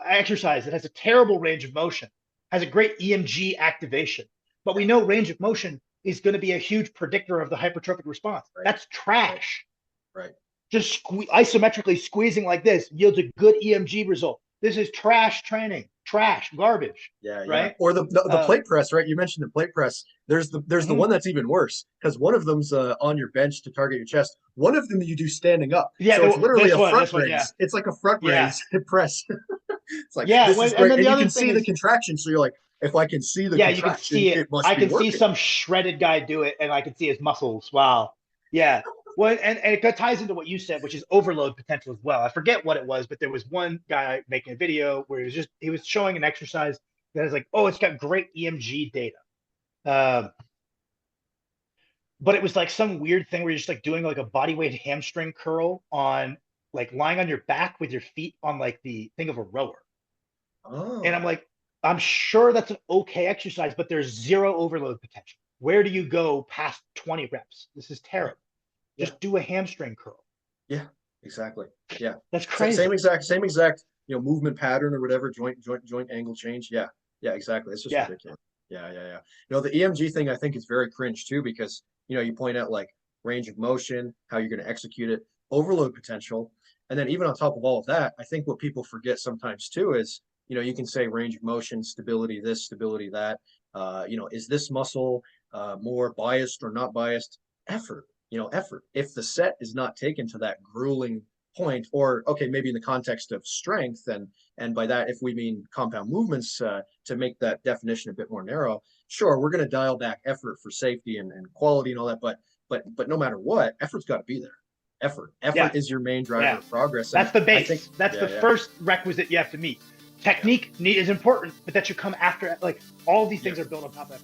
exercise that has a terrible range of motion has a great EMG activation, but we know range of motion is going to be a huge predictor of the hypertrophic response. right, That's right, trash. right. Just isometrically squeezing like this yields a good EMG result. This is trash training, trash, garbage, Yeah, yeah. right? Or the Uh, plate press, right? You mentioned the plate press. There's the mhm. one that's even worse because one of them's on your bench to target your chest. One of them you do standing up, Yeah, so it's literally a front this one, yeah, raise. It's like a front yeah, raise press. It's like yeah. this is And great, then and the you other can thing see the is, contraction. So you're like, if I can see the yeah, you can contraction, see it. it must I be can see working. some shredded guy do it, and I can see his muscles. Wow. Yeah. Well, and it ties into what you said, which is overload potential as well. I forget what it was, but there was one guy making a video where he was showing an exercise that is like, oh, it's got great EMG data. Um, but it was like some weird thing where you're just like doing like a body weight hamstring curl on like lying on your back with your feet on like the thing of a rower. And I'm Oh, like, I'm sure that's an okay exercise, but there's zero overload potential. where do you go past 20 reps? This is terrible. Yeah. Just do a hamstring curl. Yeah, exactly. Yeah. That's crazy. Same exact, movement pattern or whatever, joint angle change. Yeah. Yeah, exactly. It's just Yeah. ridiculous. Yeah, yeah, yeah. The EMG thing I think is very cringe too, because you point out like range of motion, how you're going to execute it, overload potential. And then even on top of all of that, I think what people forget sometimes too is, you can say range of motion, stability, this, stability, that. Is this muscle more biased or not biased? Effort, effort. If the set is not taken to that grueling point, or okay, maybe in the context of strength, and by that, if we mean compound movements, to make that definition a bit more narrow, sure, we're going to dial back effort for safety and quality and all that, but no matter what, effort's got to be there. Effort Yeah. is your main driver Yeah. of progress. That's And the I think base. That's the first requisite you have to meet. Technique is important, but that should come after. Like all these things are built on top of it.